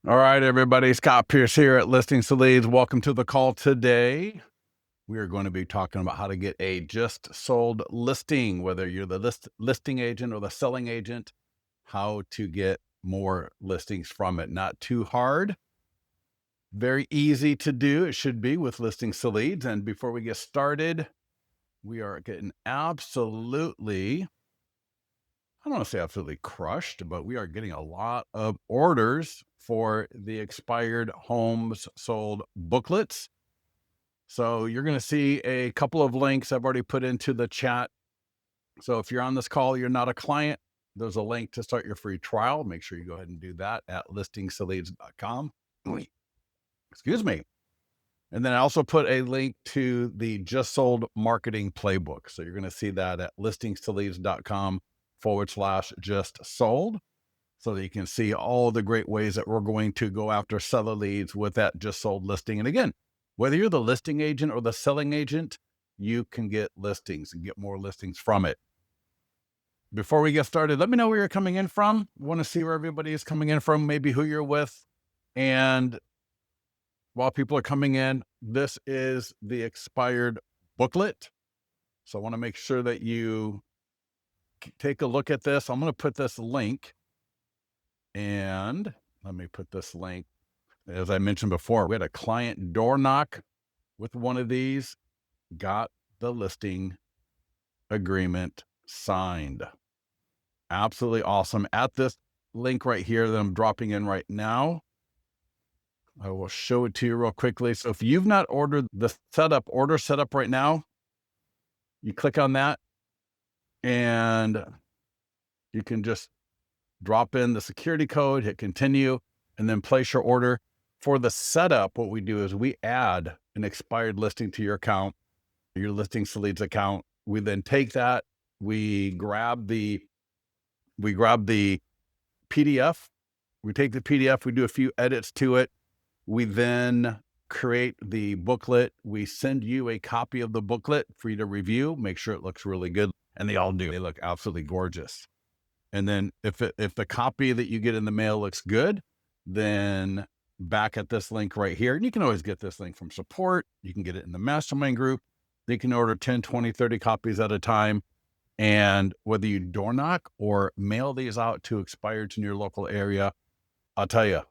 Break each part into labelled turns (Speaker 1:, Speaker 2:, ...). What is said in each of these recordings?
Speaker 1: All right, everybody. Scott Pierce here at Listings to Leads. Welcome to the call today. We are going to be talking about how to get a just sold listing, whether you're the listing agent or the selling agent, how to get more listings from it. Not too hard. Very easy to do. It should be with Listings to Leads. And before we get started, we are getting absolutely, I don't want to say absolutely crushed, but we are getting a lot of orders for the expired homes sold booklets. So you're going to see a couple of links I've already put into the chat. So if you're on this call, you're not a client, there's a link to start your free trial. Make sure you go ahead and do that at listingstoleads.com. Excuse me. And then I also put a link to the just sold marketing playbook. So you're going to see that at listingstoleads.com/just sold. So that you can see all the great ways that we're going to go after seller leads with that just sold listing. And again, whether you're the listing agent or the selling agent, you can get listings and get more listings from it. Before we get started, let me know where you're coming in from. I want to see where everybody is coming in from, maybe who you're with. And while people are coming in, this is the expired booklet. So I want to make sure that you take a look at this. I'm going to put this link. And let me put this link. As I mentioned before, we had a client door knock with one of these, got the listing agreement signed. Absolutely awesome. At this link right here that I'm dropping in right now, I will show it to you real quickly. So if you've not ordered the order setup right now, you click on that and you can just drop in the security code, hit continue, and then place your order. For the setup, what we do is we add an expired listing to your account, your Listings to Leads account. We then take that, we grab the PDF, we take the PDF, we do a few edits to it. We then create the booklet. We send you a copy of the booklet for you to review, make sure it looks really good. And they all do. They look absolutely gorgeous. And then if the copy that you get in the mail looks good, then back at this link right here, and you can always get this link from support. You can get it in the mastermind group. You can order 10, 20, 30 copies at a time. And whether you door knock or mail these out to expireds in your local area, I'll tell you,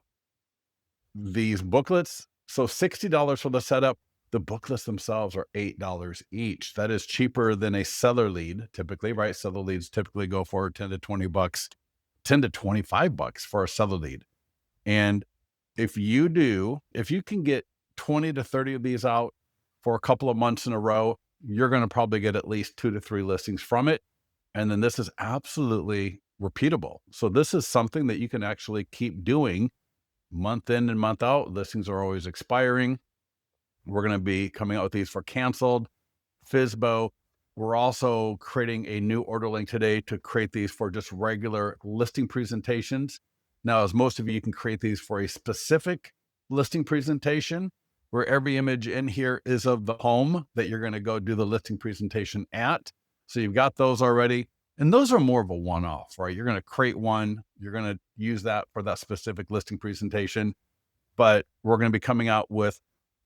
Speaker 1: these booklets, so $60 for the setup, the booklets themselves are $8 each. That is cheaper than a seller lead typically, right? Seller leads typically go for 10 to 20 bucks, 10 to 25 bucks for a seller lead. And if you can get 20 to 30 of these out for a couple of months in a row, you're going to probably get at least 2 to 3 listings from it. And then this is absolutely repeatable. So this is something that you can actually keep doing month in and month out. Listings are always expiring. We're going to be coming out with these for canceled, FSBO. We're also creating a new order link today to create these for just regular listing presentations. Now, as most of you can create these for a specific listing presentation where every image in here is of the home that you're going to go do the listing presentation at. So you've got those already. And those are more of a one-off, right? You're going to create one. You're going to use that for that specific listing presentation. But we're going to be coming out with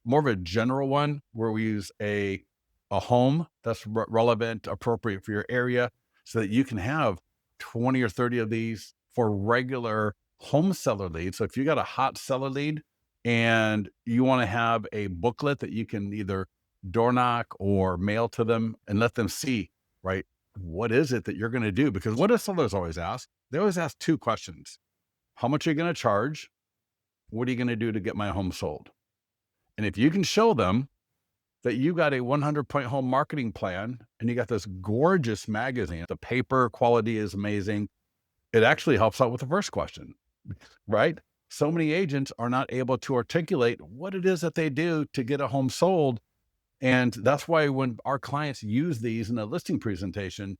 Speaker 1: more of a general one where we use a home that's relevant, appropriate for your area, so that you can have 20 or 30 of these for regular home seller leads. So if you got a hot seller lead and you want to have a booklet that you can either door knock or mail to them and let them see, right? What is it that you're going to do? Because what do sellers always ask? They always ask 2 questions. How much are you going to charge? What are you going to do to get my home sold? And if you can show them that you got a 100-point home marketing plan and you got this gorgeous magazine, the paper quality is amazing, it actually helps out with the first question, right? So many agents are not able to articulate what it is that they do to get a home sold. And that's why when our clients use these in a listing presentation,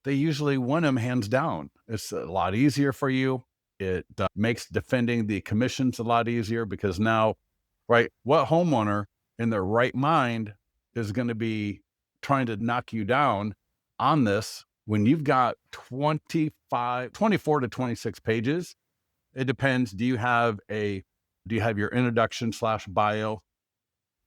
Speaker 1: they usually win them hands down. It's a lot easier for you. It makes defending the commissions a lot easier because now, right, what homeowner in their right mind is going to be trying to knock you down on this, when you've got 24 to 26 pages, it depends. Do you have your introduction / bio?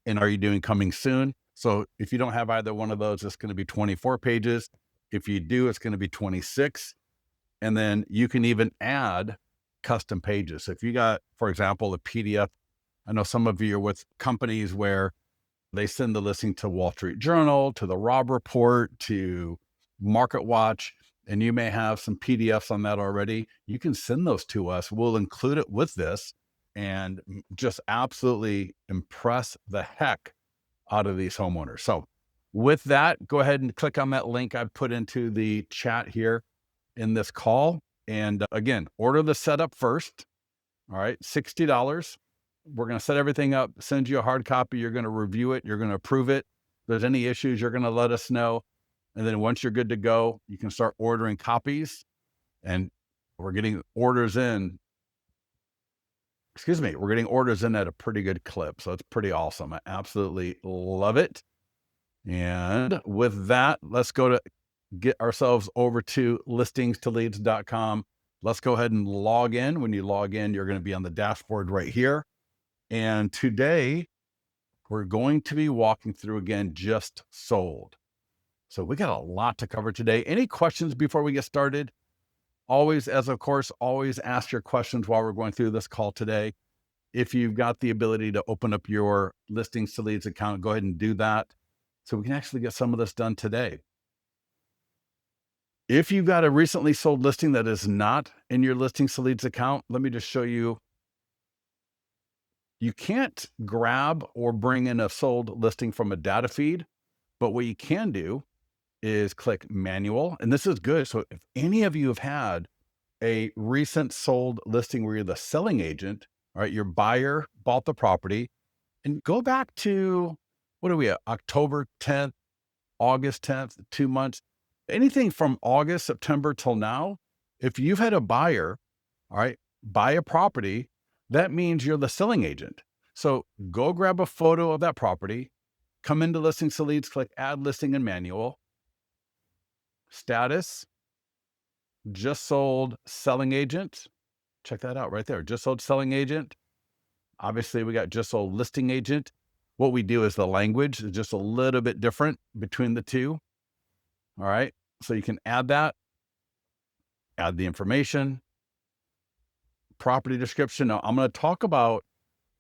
Speaker 1: And are you doing coming soon? So if you don't have either one of those, it's going to be 24 pages. If you do, it's going to be 26. And then you can even add custom pages. So if you got, for example, a PDF, I know some of you are with companies where they send the listing to Wall Street Journal, to the Robb Report, to Market Watch, and you may have some PDFs on that already. You can send those to us. We'll include it with this and just absolutely impress the heck out of these homeowners. So with that, go ahead and click on that link I've put into the chat here in this call. And again, order the setup first. All right, $60. We're going to set everything up, send you a hard copy. You're going to review it. You're going to approve it. If there's any issues, you're going to let us know. And then once you're good to go, you can start ordering copies. And we're getting orders in. We're getting orders in at a pretty good clip. So it's pretty awesome. I absolutely love it. And with that, let's go to get ourselves over to listingstoleads.com. Let's go ahead and log in. When you log in, you're going to be on the dashboard right here. And today we're going to be walking through again, just sold. So we got a lot to cover today. Any questions before we get started? Always ask your questions while we're going through this call today. If you've got the ability to open up your Listings to Leads account, go ahead and do that so we can actually get some of this done today. If you've got a recently sold listing that is not in your Listings to Leads account, let me just show you. You can't grab or bring in a sold listing from a data feed, but what you can do is click manual. And this is good. So if any of you have had a recent sold listing where you're the selling agent, all right, your buyer bought the property, and go back to, what are we at, October 10th, August 10th, 2 months, anything from August, September till now, if you've had a buyer, all right, buy a property, that means you're the selling agent. So go grab a photo of that property, come into Listings to Leads, click add listing and manual, status, just sold selling agent. Check that out right there. Just sold selling agent. Obviously we got just sold listing agent. What we do is the language is just a little bit different between the two. All right. So you can add that, add the information, property description. Now I'm going to talk about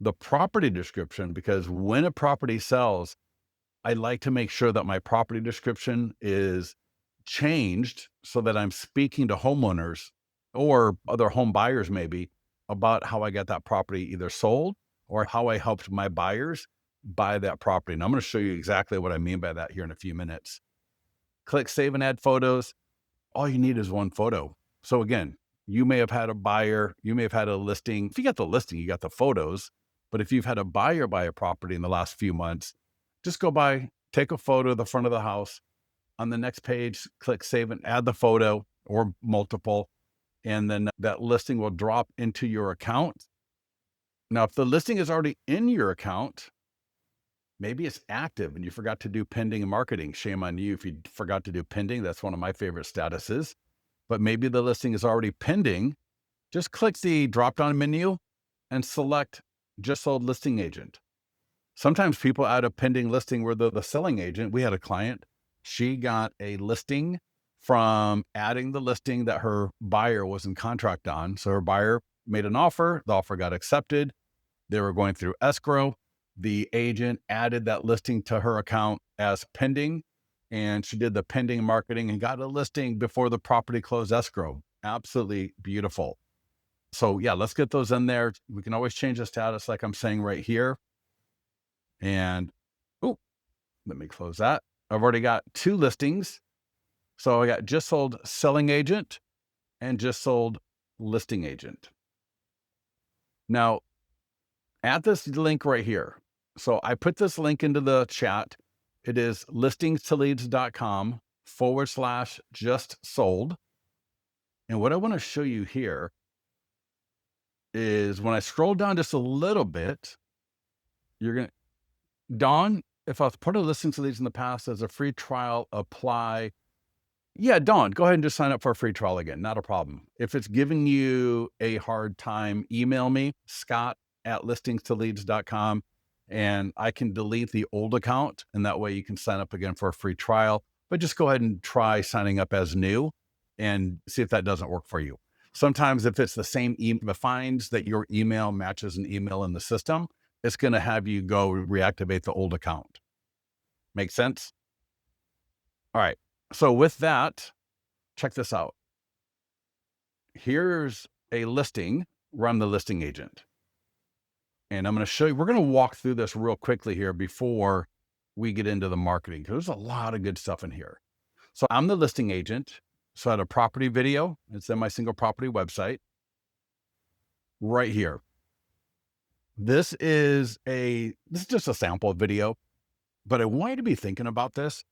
Speaker 1: the property description because when a property sells, I like to make sure that my property description is changed so that I'm speaking to homeowners or other home buyers maybe about how I got that property either sold or how I helped my buyers buy that property. And I'm going to show you exactly what I mean by that here in a few minutes. Click save and add photos. All you need is one photo. So again, you may have had a buyer, you may have had a listing. If you got the listing, you got the photos. But if you've had a buyer buy a property in the last few months, just go by, take a photo of the front of the house. On the next page, click save and add the photo or multiple, and then that listing will drop into your account. Now, if the listing is already in your account, maybe it's active and you forgot to do pending and marketing. Shame on you if you forgot to do pending. That's one of my favorite statuses. But maybe the listing is already pending. Just click the drop-down menu and select just sold listing agent. Sometimes people add a pending listing where they're the selling agent. We had a client. She got a listing from adding the listing that her buyer was in contract on. So her buyer made an offer. The offer got accepted. They were going through escrow. The agent added that listing to her account as pending, and she did the pending marketing and got a listing before the property closed escrow. Absolutely beautiful. So yeah, let's get those in there. We can always change the status like I'm saying right here. And, oh, let me close that. I've already got 2 listings. So I got just sold selling agent and just sold listing agent. Now, at this link right here. So I put this link into the chat. It is listingstoleads.com/just sold. And what I want to show you here is when I scroll down just a little bit, you're going to, Dawn, if I was part of Listings to Leads in the past as a free trial, apply. Yeah, don't. Go ahead and just sign up for a free trial again. Not a problem. If it's giving you a hard time, email me, scott@listingstoleads.com, and I can delete the old account. And that way you can sign up again for a free trial. But just go ahead and try signing up as new and see if that doesn't work for you. Sometimes if it's the same email, finds that your email matches an email in the system, it's going to have you go reactivate the old account. Make sense? All right. So with that, check this out. Here's a listing. Run the listing agent. And I'm going to show you, we're going to walk through this real quickly here before we get into the marketing, because there's a lot of good stuff in here. So I'm the listing agent. So I had a property video. It's in my single property website right here. This is just a sample video, but I want you to be thinking about this.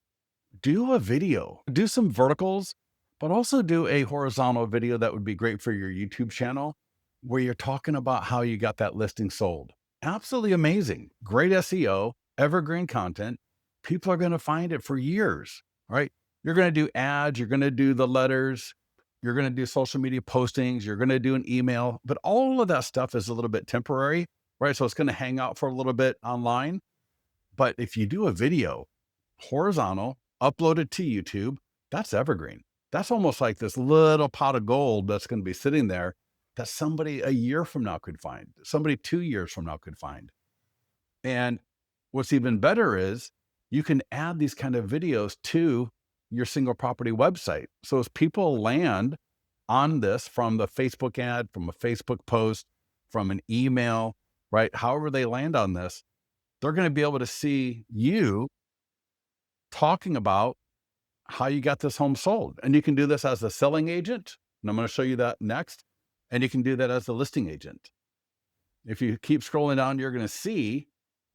Speaker 1: Do a video, do some verticals, but also do a horizontal video that would be great for your YouTube channel where you're talking about how you got that listing sold. Absolutely amazing. Great SEO, evergreen content. People are going to find it for years, right? You're going to do ads, you're going to do the letters, you're going to do social media postings, you're going to do an email, but all of that stuff is a little bit temporary, right? So it's going to hang out for a little bit online. But if you do a video, horizontal, uploaded to YouTube, that's evergreen. That's almost like this little pot of gold that's going to be sitting there that somebody a year from now could find, somebody 2 years from now could find. And what's even better is you can add these kind of videos to your single property website. So as people land on this from the Facebook ad, from a Facebook post, from an email, right? However they land on this, they're going to be able to see you talking about how you got this home sold. And you can do this as a selling agent. And I'm going to show you that next. And you can do that as a listing agent. If you keep scrolling down, you're going to see,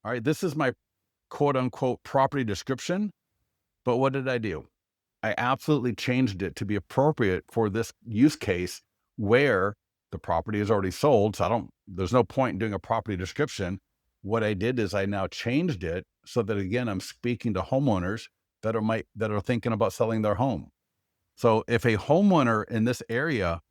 Speaker 1: all right, this is my quote unquote property description. But what did I do? I absolutely changed it to be appropriate for this use case where the property is already sold. So there's no point in doing a property description. What I did is I now changed it so that, again, I'm speaking to homeowners that are thinking about selling their home. So if a homeowner in this area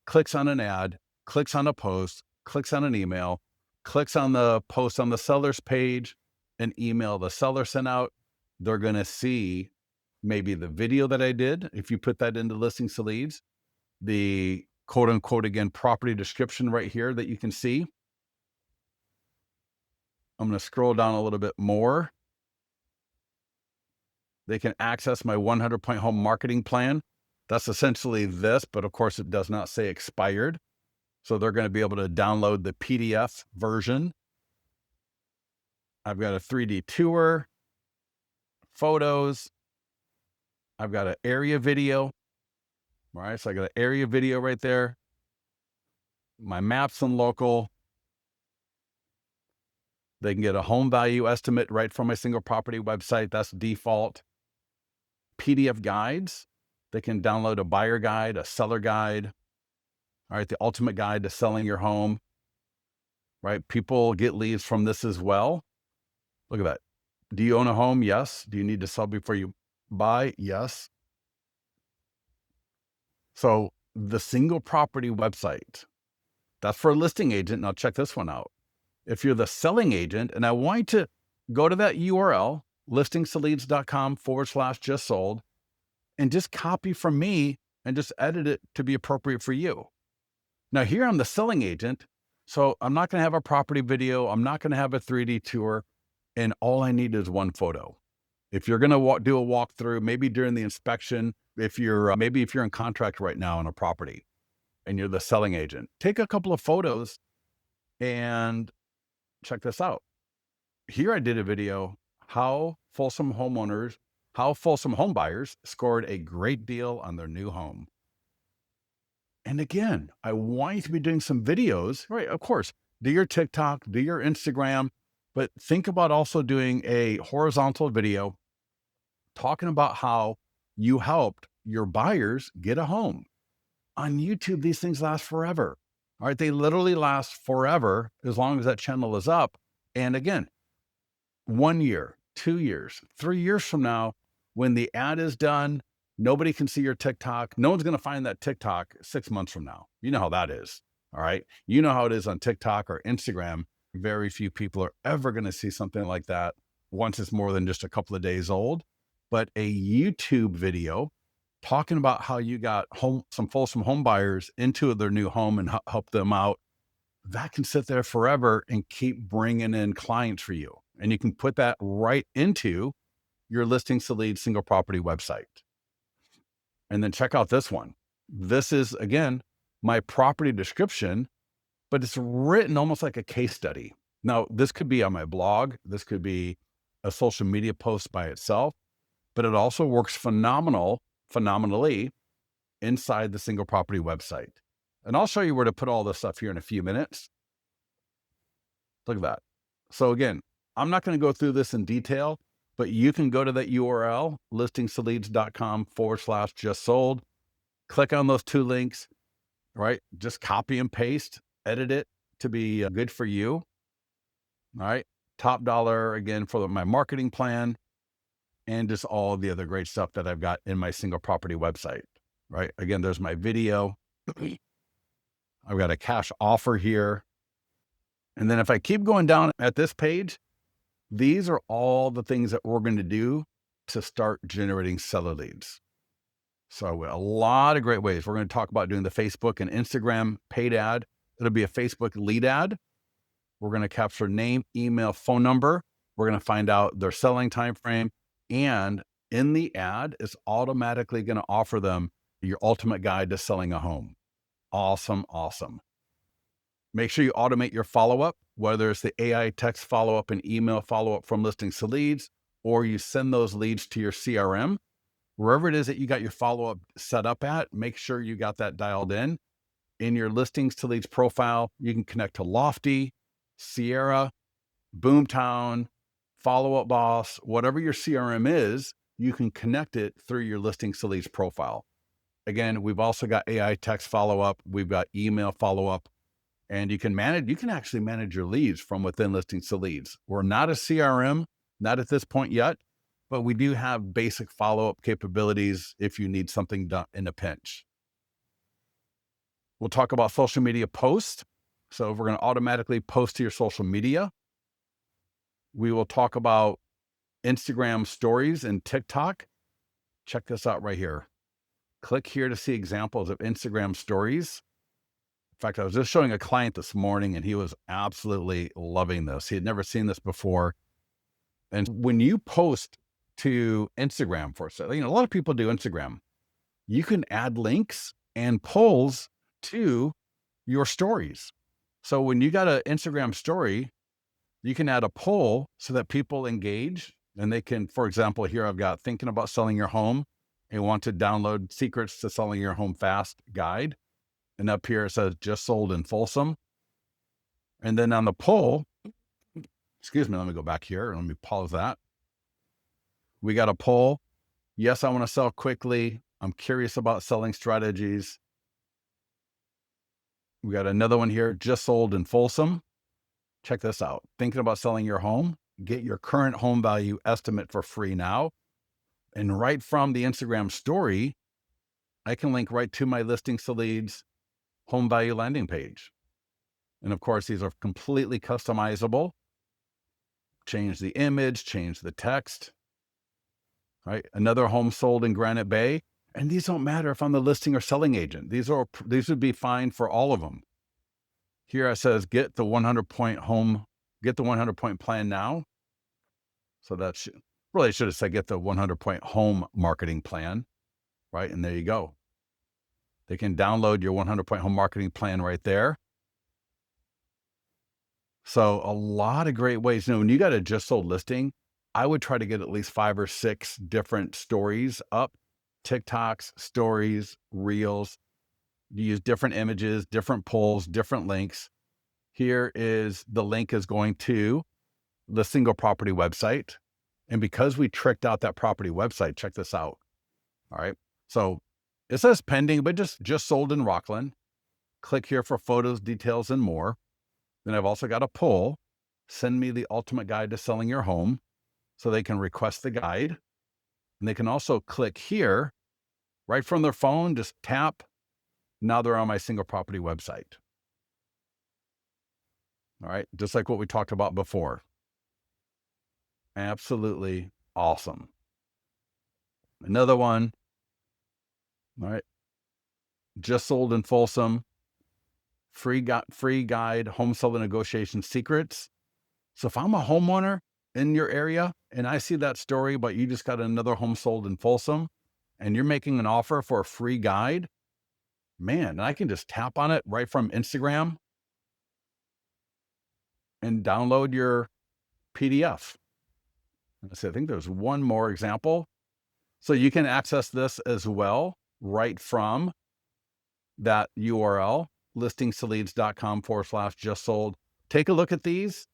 Speaker 1: clicks on an ad, clicks on a post, clicks on an email, clicks on the post on the seller's page, an email the seller sent out, they're going to see maybe the video that I did. If you put that into Listings to Leads, the quote unquote, again, property description right here that you can see. I'm going to scroll down a little bit more. They can access my 100-point home marketing plan. That's essentially this, but of course it does not say expired. So they're going to be able to download the PDF version. I've got a 3D tour, photos. I've got an area video. All right, so I got an area video right there. My maps and local. They can get a home value estimate right from my single property website. That's default. PDF guides. They can download a buyer guide, a seller guide. All right, the ultimate guide to selling your home. Right, people get leads from this as well. Look at that. Do you own a home? Yes. Do you need to sell before you buy? Yes. So the single property website, that's for a listing agent. Now check this one out. If you're the selling agent, and I want you to go to that URL, listingstoleads.com/just sold, and just copy from me and just edit it to be appropriate for you. Now here I'm the selling agent. So I'm not going to have a property video. I'm not going to have a 3D tour. And all I need is one photo. If you're going to do a walkthrough, maybe during the inspection, maybe if you're in contract right now on a property and you're the selling agent, take a couple of photos and check this out. Here I did a video, how Folsom home buyers scored a great deal on their new home. And again, I want you to be doing some videos, right? Of course, do your TikTok, do your Instagram, but think about also doing a horizontal video talking about how you helped your buyers get a home. On YouTube, these things last forever. All right, they literally last forever as long as that channel is up. And again, 1 year, 2 years, 3 years from now, when the ad is done, Nobody can see your TikTok. No one's going to find that TikTok 6 months from now. You know how that is. All right. You know how it is on TikTok or Instagram. Very few people are ever going to see something like that once it's more than just a couple of days old. But a YouTube video talking about how you got some Folsom home buyers into their new home and help them out, that can sit there forever and keep bringing in clients for you. And you can put that right into your Listings to Leads single property website. And then check out this one. This is, again, my property description, but it's written almost like a case study. Now, this could be on my blog. This could be a social media post by itself, but it also works phenomenally inside the single property website. And I'll show you where to put all this stuff here in a few minutes. Look at that. So again, I'm not going to go through this in detail, but you can go to that URL, listingstoleads.com/just sold. Click on those 2 links, right? Just copy and paste, edit it to be good for you. All right. Top dollar again for my marketing plan and just all the other great stuff that I've got in my single property website, right? Again, there's my video. I've got a cash offer here. And then if I keep going down at this page, these are all the things that we're going to do to start generating seller leads. So a lot of great ways. We're going to talk about doing the Facebook and Instagram paid ad. It'll be a Facebook lead ad. We're going to capture name, email, phone number. We're going to find out their selling time frame. And in the ad, it's automatically going to offer them your ultimate guide to selling a home. Awesome. Make sure you automate your follow-up, whether it's the AI text follow-up and email follow-up from Listings to Leads, or you send those leads to your CRM. Wherever it is that you got your follow-up set up at, make sure you got that dialed in. In your Listings to Leads profile, you can connect to Lofty, Sierra, Boomtown, Follow-Up Boss, whatever your CRM is, you can connect it through your Listings to Leads profile. Again, we've also got AI text follow-up. We've got email follow-up. And you can actually manage your leads from within Listings to Leads. We're not a CRM, not at this point yet, but we do have basic follow-up capabilities if you need something done in a pinch. We'll talk about social media posts. So we're going to automatically post to your social media. We will talk about Instagram stories and TikTok. Check this out right here. Click here to see examples of Instagram stories. In fact, I was just showing a client this morning and he was absolutely loving this. He had never seen this before. And when you post to Instagram for sale, a lot of people do Instagram. You can add links and polls to your stories. So when you got an Instagram story, you can add a poll so that people engage and they can, for example, here I've got thinking about selling your home and want to download Secrets to Selling Your Home Fast guide. And up here it says just sold in Folsom. And then on the poll, excuse me, let me go back here. Let me pause that. We got a poll. Yes, I want to sell quickly. I'm curious about selling strategies. We got another one here, just sold in Folsom. Check this out. Thinking about selling your home? Get your current home value estimate for free now. And right from the Instagram story, I can link right to my Listings to Leads home value landing page. And of course, these are completely customizable. Change the image, change the text, right? Another home sold in Granite Bay. And these don't matter if I'm the listing or selling agent. These would be fine for all of them. Here it says, get the 100-point plan now. So that should have said, get the 100-point home marketing plan, right? And there you go. They can download your 100-point home marketing plan right there. So a lot of great ways. When you got a just sold listing, I would try to get at least 5 or 6 different stories up, TikToks, stories, reels. You use different images, different polls, different links. Here is the link is going to the single property website. And because we tricked out that property website, check this out. All right. So it says pending, but just sold in Rockland. Click here for photos, details, and more. Then I've also got a poll. Send me the ultimate guide to selling your home. So they can request the guide. And they can also click here right from their phone, just tap. Now they're on my single property website. All right. Just like what we talked about before. Absolutely awesome. Another one. All right. Just sold in Folsom. Free guide, home seller negotiation secrets. So if I'm a homeowner in your area and I see that story, but you just got another home sold in Folsom and you're making an offer for a free guide, man, I can just tap on it right from Instagram and download your PDF. So I think there's one more example. So you can access this as well right from that URL, listingtoleads.com/just sold. Take a look at these.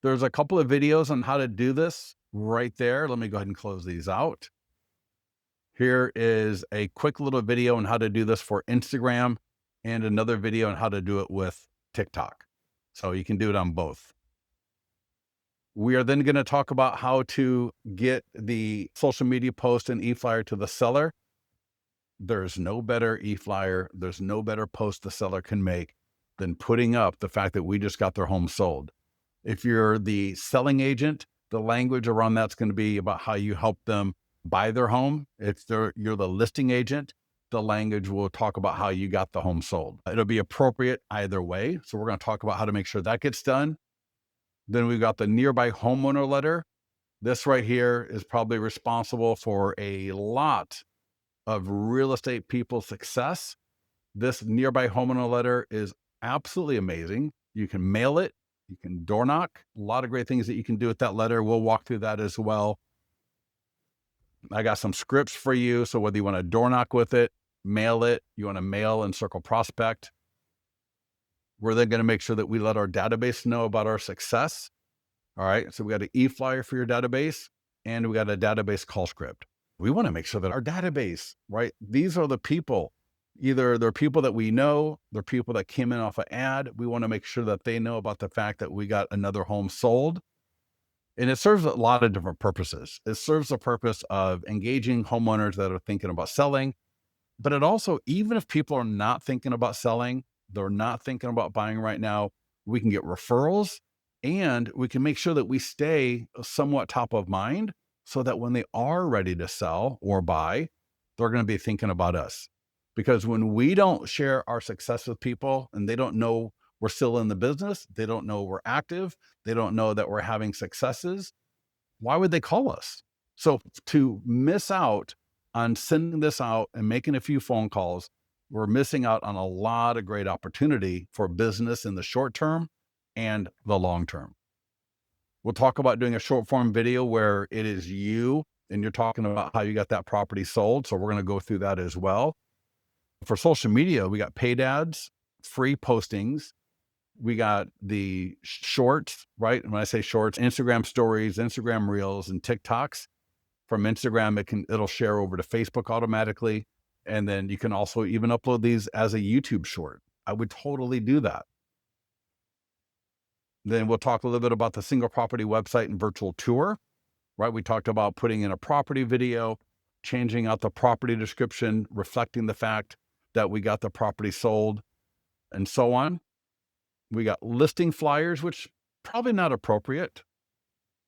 Speaker 1: There's a couple of videos on how to do this right there. Let me go ahead and close these out. Here is a quick little video on how to do this for Instagram and another video on how to do it with TikTok. So you can do it on both. We are then going to talk about how to get the social media post and e-flyer to the seller. There's no better e-flyer, there's no better post the seller can make than putting up the fact that we just got their home sold. If you're the selling agent, the language around that's going to be about how you help them buy their home. If you're the listing agent, the language will talk about how you got the home sold. It'll be appropriate either way. So we're going to talk about how to make sure that gets done. Then we've got the nearby homeowner letter. This right here is probably responsible for a lot of real estate people's success. This nearby homeowner letter is absolutely amazing. You can mail it, you can door knock, a lot of great things that you can do with that letter. We'll walk through that as well. I got some scripts for you. So whether you want to door knock with it, mail it, you want to mail and circle prospect, we're then going to make sure that we let our database know about our success. All right. So we got an e-flyer for your database and we got a database call script. We want to make sure that our database, right? These are the people, either they're people that we know, they're people that came in off an ad. We want to make sure that they know about the fact that we got another home sold. And it serves a lot of different purposes. It serves the purpose of engaging homeowners that are thinking about selling, but it also, even if people are not thinking about selling, they're not thinking about buying right now, we can get referrals and we can make sure that we stay somewhat top of mind so that when they are ready to sell or buy, they're going to be thinking about us. Because when we don't share our success with people and they don't know we're still in the business, they don't know we're active, they don't know that we're having successes, why would they call us? So to miss out on sending this out and making a few phone calls, we're missing out on a lot of great opportunity for business in the short term and the long term. We'll talk about doing a short form video where it is you and you're talking about how you got that property sold. So we're going to go through that as well. For social media, we got paid ads, free postings. We got the shorts, right? And when I say shorts, Instagram stories, Instagram reels, and TikToks. From Instagram, it'll share over to Facebook automatically. And then you can also even upload these as a YouTube short. I would totally do that. Then we'll talk a little bit about the single property website and virtual tour, right? We talked about putting in a property video, changing out the property description, reflecting the fact that we got the property sold, and so on. We got listing flyers, which probably not appropriate.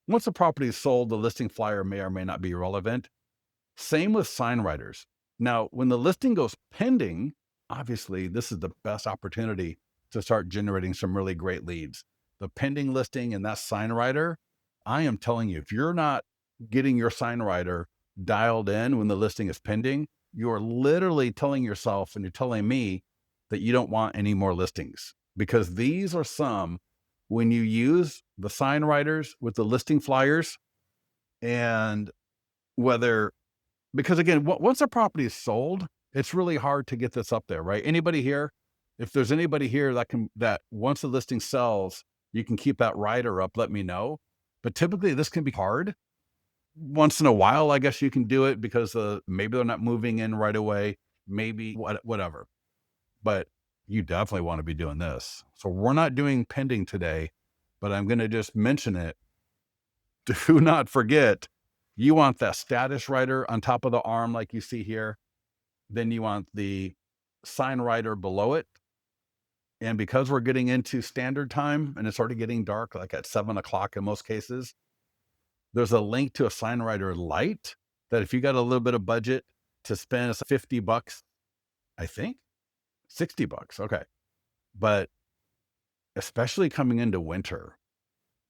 Speaker 1: Once the property is sold, the listing flyer may or may not be relevant. Same with sign writers. Now, when the listing goes pending, obviously this is the best opportunity to start generating some really great leads. The pending listing and that sign writer, I am telling you, if you're not getting your sign writer dialed in when the listing is pending, you're literally telling yourself and you're telling me that you don't want any more listings, because these are some, when you use the sign writers with the listing flyers, and whether, because again, once a property is sold, it's really hard to get this up there, right? Anybody here, if there's anybody here that once the listing sells, you can keep that rider up, let me know. But typically this can be hard. Once in a while, I guess you can do it because maybe they're not moving in right away, maybe whatever. But you definitely want to be doing this. So we're not doing pending today, but I'm going to just mention it. Do not forget, you want that status writer on top of the arm like you see here. Then you want the sign writer below it. And because we're getting into standard time and it's already getting dark, like at 7 o'clock in most cases, there's a link to a sign writer light that if you got a little bit of budget to spend, it's $50, I think, $60. Okay. But especially coming into winter,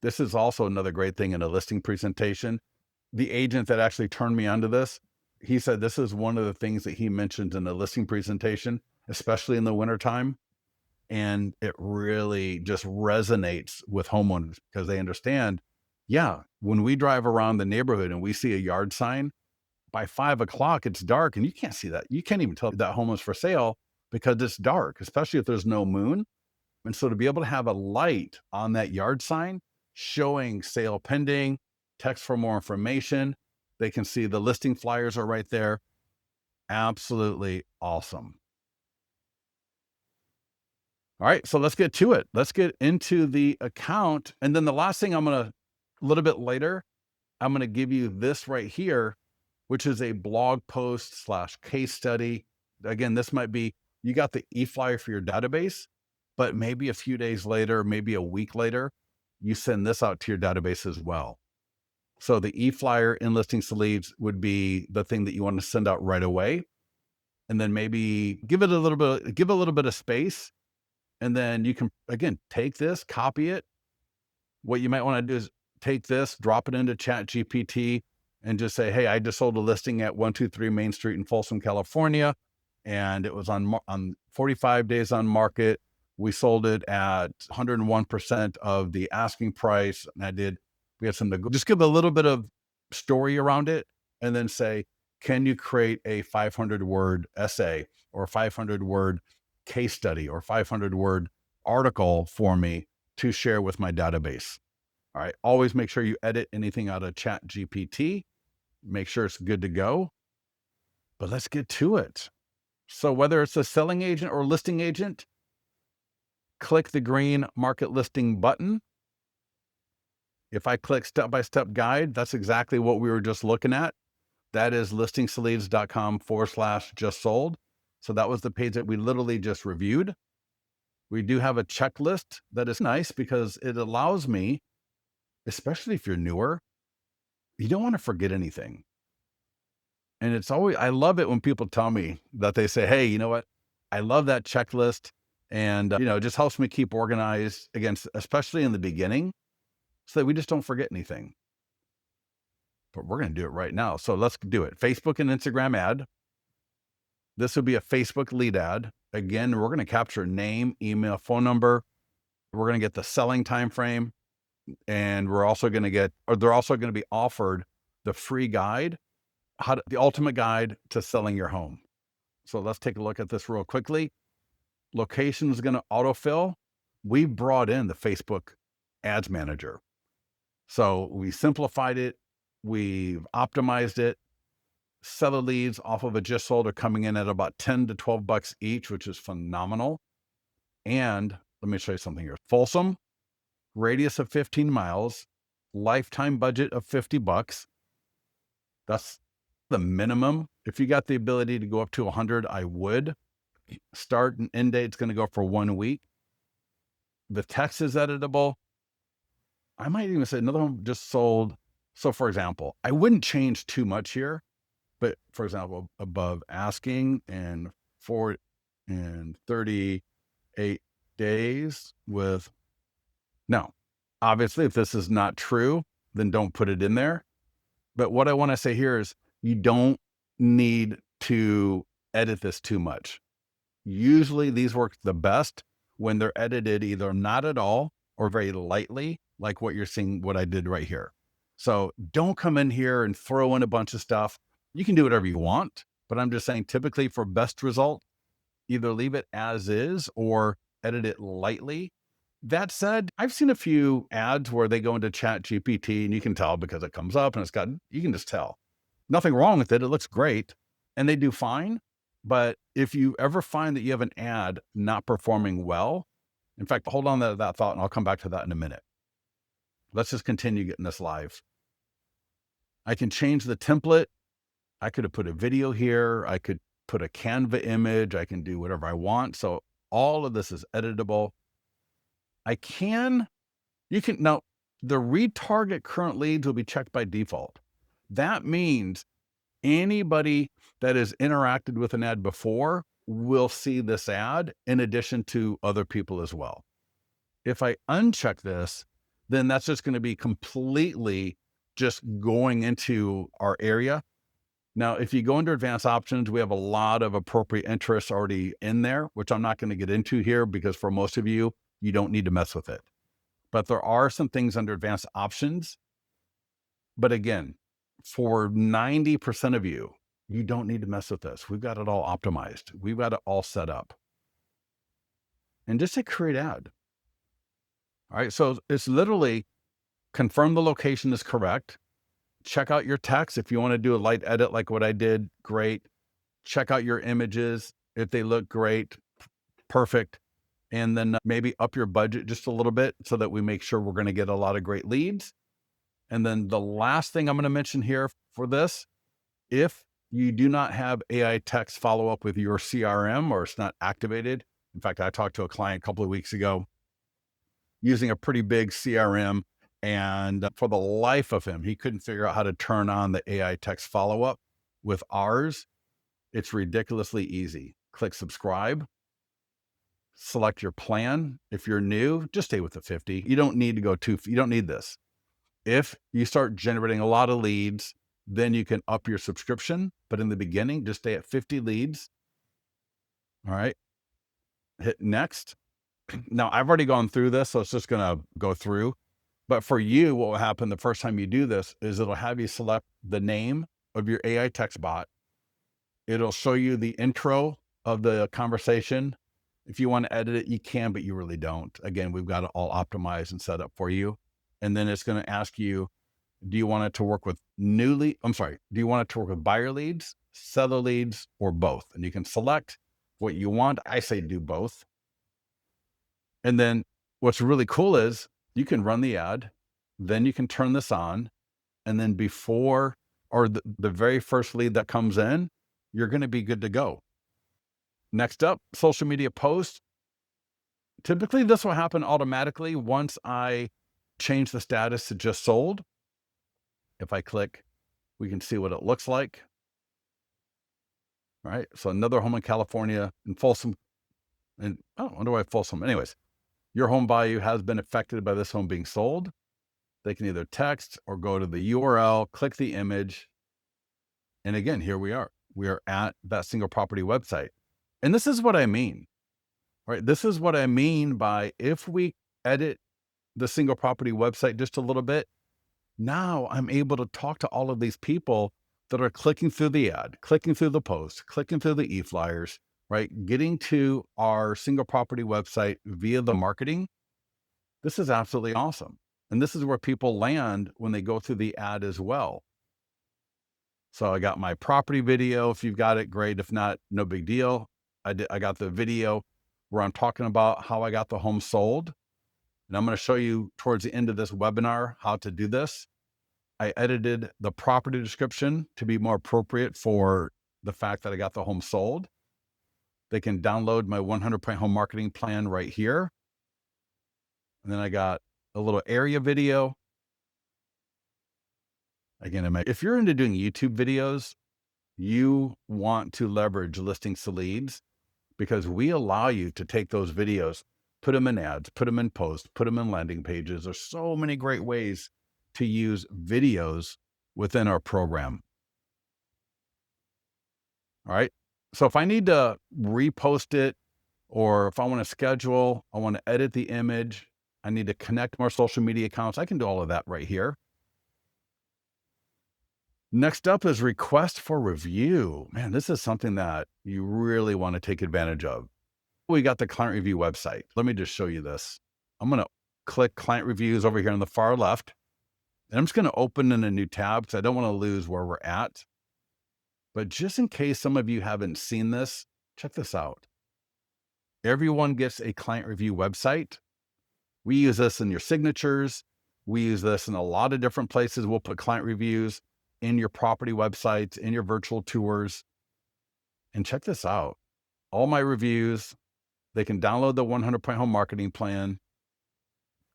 Speaker 1: this is also another great thing in a listing presentation. The agent that actually turned me onto this, he said this is one of the things that he mentions in the listing presentation, especially in the wintertime. And it really just resonates with homeowners because they understand, yeah, when we drive around the neighborhood and we see a yard sign, by 5 o'clock, it's dark and you can't see that. You can't even tell that home is for sale because it's dark, especially if there's no moon. And so to be able to have a light on that yard sign showing sale pending, text for more information, they can see the listing flyers are right there. Absolutely awesome. All right, so let's get to it. Let's get into the account. And then the last thing a little bit later, I'm going to give you this right here, which is a blog post / case study. Again, this might be, you got the e-flyer for your database, but maybe a few days later, maybe a week later, you send this out to your database as well. So the e-flyer in listings to leads would be the thing that you want to send out right away. And then maybe give a little bit of space. And then you can, again, take this, copy it. What you might want to do is take this, drop it into Chat GPT and just say, hey, I just sold a listing at 123 Main Street in Folsom, California. And it was on 45 days on market. We sold it at 101% of the asking price. And we had some, just give a little bit of story around it and then say, can you create a 500-word essay or 500-word case study or 500-word article for me to share with my database? All right. Always make sure you edit anything out of Chat GPT. Make sure it's good to go. But let's get to it. So whether it's a selling agent or listing agent, click the green market listing button. If I click step-by-step guide, that's exactly what we were just looking at. That is listingsleads.com/just sold. So that was the page that we literally just reviewed. We do have a checklist that is nice because it allows me, especially if you're newer, you don't want to forget anything. And it's always, I love it when people tell me that they say, hey, you know what? I love that checklist. And, it just helps me keep organized against, especially in the beginning, so that we just don't forget anything. But we're going to do it right now. So let's do it. Facebook and Instagram ad. This would be a Facebook lead ad. Again, we're going to capture name, email, phone number. We're going to get the selling time frame. And they're also going to be offered the free guide, the ultimate guide to selling your home. So let's take a look at this real quickly. Location is going to autofill. We brought in the Facebook Ads Manager. So we simplified it. We've optimized it. Seller leads off of a just sold are coming in at about $10 to $12 each, which is phenomenal. And let me show you something here. Folsom, radius of 15 miles, lifetime budget of $50. That's the minimum. If you got the ability to go up to 100, I would. Start and end date's going to go for 1 week. The text is editable. I might even say another one just sold. So for example, I wouldn't change too much here, but for example, above asking and 38 days with, now, obviously, if this is not true, then don't put it in there. But what I want to say here is you don't need to edit this too much. Usually these work the best when they're edited either not at all or very lightly, like what you're seeing, what I did right here. So don't come in here and throw in a bunch of stuff. You can do whatever you want, but I'm just saying typically for best result, either leave it as is or edit it lightly. That said, I've seen a few ads where they go into Chat GPT and you can tell because it comes up and you can just tell. Nothing wrong with it. It looks great and they do fine. But if you ever find that you have an ad not performing well, in fact, hold on to that thought and I'll come back to that in a minute. Let's just continue getting this live. I can change the template. I could have put a video here. I could put a Canva image. I can do whatever I want. So all of this is editable. Now the retarget current leads will be checked by default. That means anybody that has interacted with an ad before will see this ad in addition to other people as well. If I uncheck this, then that's just going to be completely just going into our area. Now, if you go under advanced options, we have a lot of appropriate interests already in there, which I'm not going to get into here because for most of you, you don't need to mess with it. But there are some things under advanced options. But again, for 90% of you, you don't need to mess with this. We've got it all optimized. We've got it all set up. And just hit create ad. All right. So it's literally confirm the location is correct. Check out your text. If you want to do a light edit like what I did, great. Check out your images. If they look great, perfect. And then maybe up your budget just a little bit so that we make sure we're going to get a lot of great leads. And then the last thing I'm going to mention here for this, if you do not have AI text follow up with your CRM or it's not activated. In fact, I talked to a client a couple of weeks ago using a pretty big CRM. And for the life of him, he couldn't figure out how to turn on the AI text follow up. With ours, it's ridiculously easy. Click subscribe. Select your plan. If you're new, just stay with the 50. You don't need to go you don't need this. If you start generating a lot of leads, then you can up your subscription. But in the beginning, just stay at 50 leads. All right. Hit next. Now, I've already gone through this, so it's just going to go through. But for you, what will happen the first time you do this is it'll have you select the name of your AI text bot. It'll show you the intro of the conversation. If you want to edit it, you can, but you really don't. Again, we've got it all optimized and set up for you. And then it's going to ask you, do you want it to work with do you want it to work with buyer leads, seller leads, or both? And you can select what you want. I say do both. And then what's really cool is you can run the ad, then you can turn this on, and then before or the very first lead that comes in, you're going to be good to go. Next up, social media posts. Typically, this will happen automatically once I change the status to just sold. If I click, we can see what it looks like. All right. So another home in California in Folsom. And I wonder why Folsom. Anyways, your home value has been affected by this home being sold. They can either text or go to the URL, click the image. And again, here we are. We are at that single property website. And this is what I mean, right? This is what I mean by if we edit the single property website just a little bit, now I'm able to talk to all of these people that are clicking through the ad, clicking through the post, clicking through the e-flyers, right? Getting to our single property website via the marketing. This is absolutely awesome. And this is where people land when they go through the ad as well. So I got my property video. If you've got it, great. If not, no big deal. I got the video where I'm talking about how I got the home sold. And I'm going to show you towards the end of this webinar how to do this. I edited the property description to be more appropriate for the fact that I got the home sold. They can download my 100-point home marketing plan right here. And then I got a little area video. Again, if you're into doing YouTube videos, you want to leverage listings to leads because we allow you to take those videos, put them in ads, put them in posts, put them in landing pages. There's so many great ways to use videos within our program. All right. So if I need to repost it, or if I want to schedule, I want to edit the image, I need to connect more social media accounts, I can do all of that right here. Next up is request for review. Man, this is something that you really want to take advantage of. We got the client review website. Let me just show you this. I'm going to click client reviews over here on the far left. And I'm just going to open in a new tab because I don't want to lose where we're at. But just in case some of you haven't seen this, check this out. Everyone gets a client review website. We use this in your signatures. We use this in a lot of different places. We'll put client reviews in your property websites, in your virtual tours. And check this out. All my reviews, they can download the 100-point home marketing plan.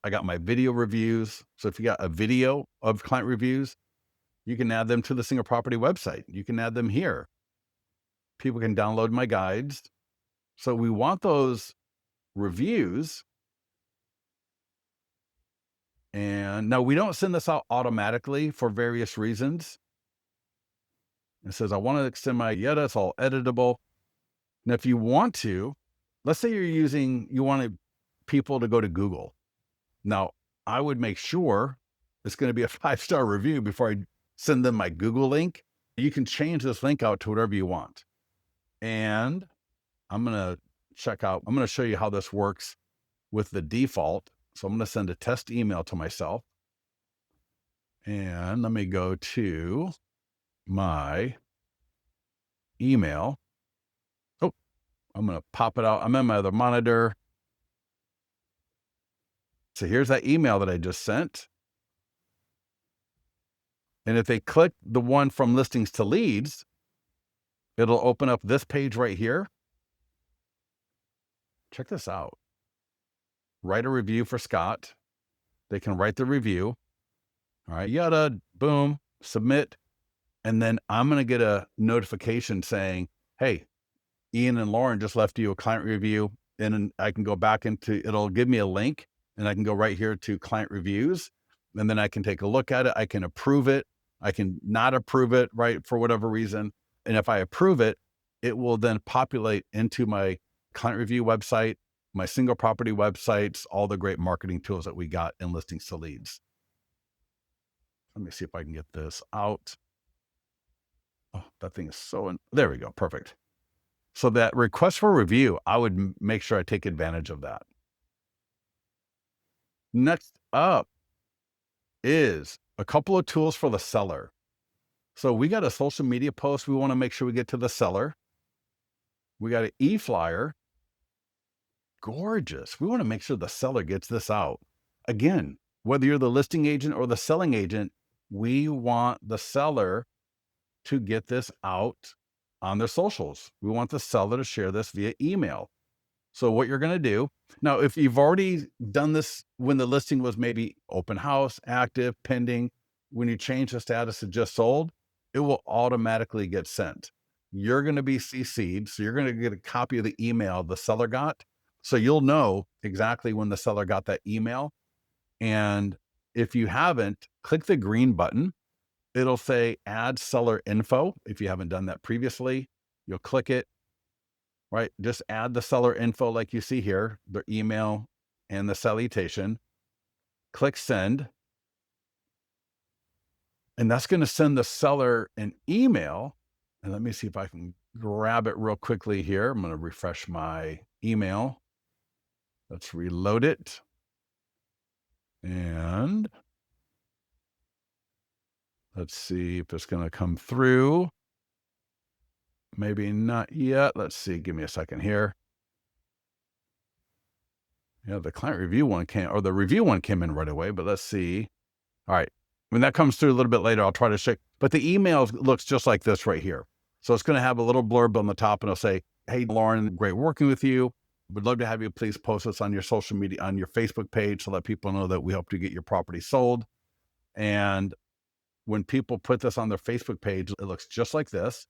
Speaker 1: I got my video reviews. So if you got a video of client reviews, you can add them to the single property website. You can add them here. People can download my guides. So we want those reviews. And now we don't send this out automatically for various reasons. It says, I want to extend my yada, it's all editable. Now, if you want to, let's say you wanted people to go to Google. Now, I would make sure it's going to be a 5-star review before I send them my Google link. You can change this link out to whatever you want. And I'm going to show you how this works with the default. So I'm going to send a test email to myself. And let me go to my email. Oh, I'm going to pop it out. I'm in my other monitor. So here's that email that I just sent. And if they click the one from listings to leads, it'll open up this page right here. Check this out. Write a review for Scott. They can write the review. All right, yada, boom, submit. And then I'm going to get a notification saying, hey, Ian and Lauren just left you a client review. And then I can go back it'll give me a link and I can go right here to client reviews. And then I can take a look at it. I can approve it. I can not approve it, right, for whatever reason. And if I approve it, it will then populate into my client review website, my single property websites, all the great marketing tools that we got in listings to leads. Let me see if I can get this out. Oh, that thing is there we go. Perfect. So that request for review, I would make sure I take advantage of that. Next up is a couple of tools for the seller. So we got a social media post. We want to make sure we get to the seller. We got an e-flyer. Gorgeous. We want to make sure the seller gets this out. Again, whether you're the listing agent or the selling agent, we want the seller to get this out on their socials. We want the seller to share this via email. So what you're going to do now, if you've already done this when the listing was maybe open house, active, pending, when you change the status to just sold, it will automatically get sent. You're going to be CC'd. So you're going to get a copy of the email the seller got. So you'll know exactly when the seller got that email. And if you haven't, click the green button. It'll say add seller info. If you haven't done that previously, you'll click it, right? Just add the seller info like you see here, their email and the salutation. Click send. And that's going to send the seller an email. And let me see if I can grab it real quickly here. I'm going to refresh my email. Let's reload it. And let's see if it's going to come through. Maybe not yet. Let's see. Give me a second here. Yeah, the client review one the review one came in right away, but let's see. All right. When that comes through a little bit later, I'll try to check. But the email looks just like this right here. So it's going to have a little blurb on the top and it'll say, hey, Lauren, great working with you. Would love to have you please post this on your social media, on your Facebook page, to let people know that we hope to get your property sold. And when people put this on their Facebook page, it looks just like this.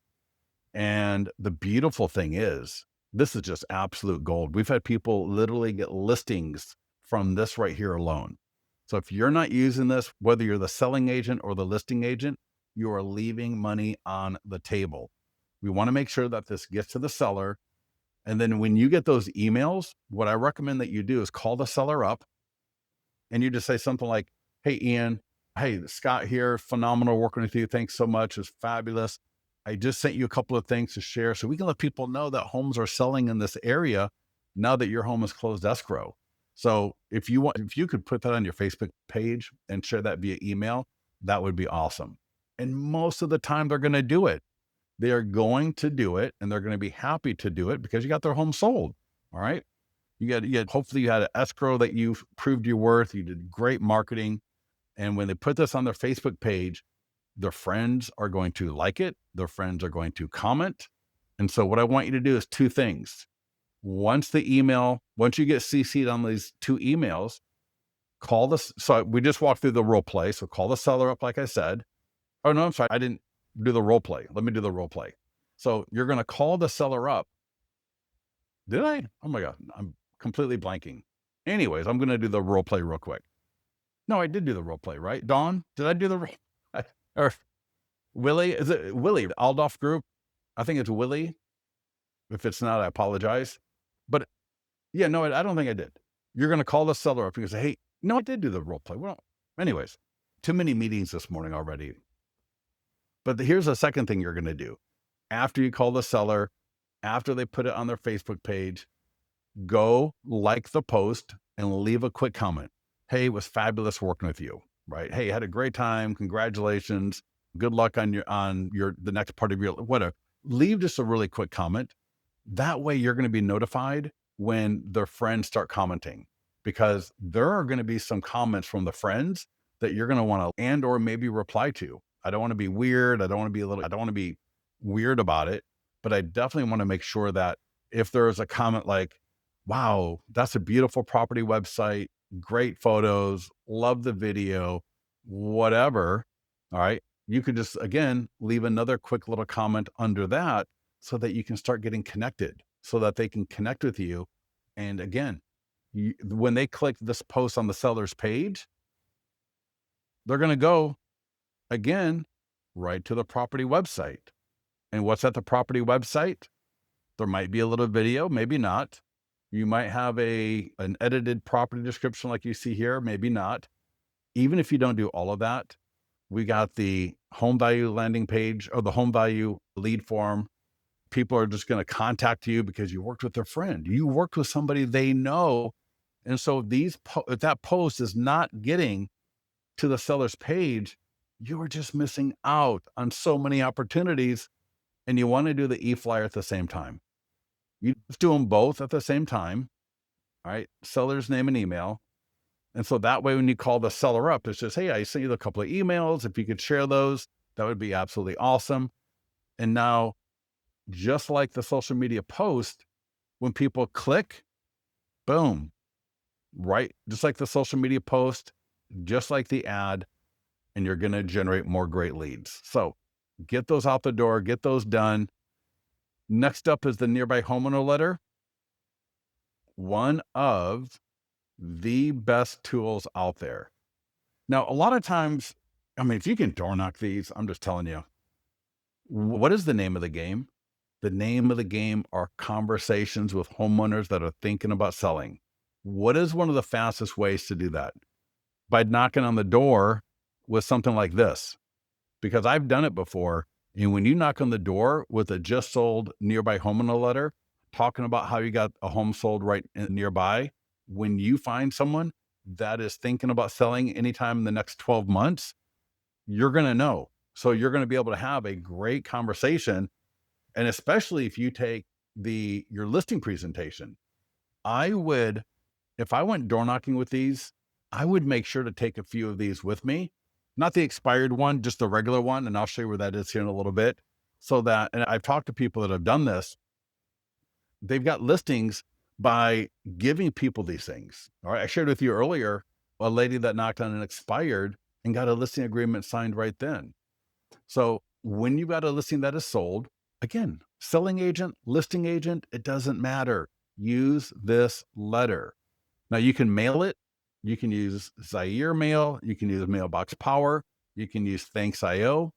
Speaker 1: And the beautiful thing is, this is just absolute gold. We've had people literally get listings from this right here alone. So if you're not using this, whether you're the selling agent or the listing agent, you are leaving money on the table. We want to make sure that this gets to the seller. And then when you get those emails, what I recommend that you do is call the seller up and you just say something like, hey, Ian, hey, Scott here, phenomenal working with you. Thanks so much. It's fabulous. I just sent you a couple of things to share so we can let people know that homes are selling in this area now that your home is closed escrow. So if you could put that on your Facebook page and share that via email, that would be awesome. And most of the time they're going to do it. They are going to do it and they're going to be happy to do it because you got their home sold. All right. Hopefully you had an escrow that you proved your worth. You did great marketing. And when they put this on their Facebook page, their friends are going to like it. Their friends are going to comment. And so what I want you to do is two things. Once you get CC'd on these two emails, so we just walked through the role play. So call the seller up, like I said. Oh, no, I'm sorry. I didn't do the role play. Let me do the role play. So you're going to call the seller up. Did I? Oh my God. I'm completely blanking. Anyways, I'm going to do the role play real quick. No, I did do the role play, right? Dawn, did I do the role? Or Willie? Is it Willie? Aldoff Group? I think it's Willie. If it's not, I apologize. But yeah, no, I don't think I did. You're going to call the seller up and say, hey, no, I did do the role play. Well, anyways, too many meetings this morning already. But here's the second thing you're going to do. After you call the seller, after they put it on their Facebook page, go like the post and leave a quick comment. Hey, it was fabulous working with you, right? Hey, had a great time. Congratulations. Good luck on the next part of your, whatever. Leave just a really quick comment. That way you're going to be notified when their friends start commenting, because there are going to be some comments from the friends that you're going to want to or maybe reply to. I don't want to be weird. I don't want to be weird about it, but I definitely want to make sure that if there is a comment like, wow, that's a beautiful property website, great photos, love the video, whatever. All right. You could just, again, leave another quick little comment under that so that you can start getting connected, so that they can connect with you. And again, when they click this post on the seller's page, they're going to go again right to the property website. And what's at the property website? There might be a little video, maybe not. You might have an edited property description like you see here, maybe not. Even if you don't do all of that, we got the home value landing page or the home value lead form. People are just going to contact you because you worked with their friend. You worked with somebody they know. And so if that post is not getting to the seller's page, you are just missing out on so many opportunities. And you want to do the e-flyer at the same time. You just do them both at the same time. All right. Seller's name and email. And so that way, when you call the seller up, it's just, hey, I sent you a couple of emails. If you could share those, that would be absolutely awesome. And now, just like the social media post, when people click, boom, right? Just like the social media post, just like the ad, and you're going to generate more great leads. So get those out the door, get those done. Next up is the nearby homeowner letter. One of the best tools out there. Now, a lot of times, I mean, if you can door knock these, I'm just telling you, what is the name of the game? The name of the game are conversations with homeowners that are thinking about selling. What is one of the fastest ways to do that? By knocking on the door with something like this, because I've done it before. And when you knock on the door with a just sold nearby homeowner letter, talking about how you got a home sold right nearby, when you find someone that is thinking about selling anytime in the next 12 months, you're going to know. So you're going to be able to have a great conversation. And especially if you take your listing presentation, if I went door knocking with these, I would make sure to take a few of these with me, not the expired one, just the regular one. And I'll show you where that is here in a little bit. And I've talked to people that have done this. They've got listings by giving people these things. All right. I shared with you earlier, a lady that knocked on an expired and got a listing agreement signed right then. So when you've got a listing that is sold, again, selling agent, listing agent, it doesn't matter. Use this letter. Now you can mail it. You can use Zaire Mail. You can use Mailbox Power. You can use Thanks.io.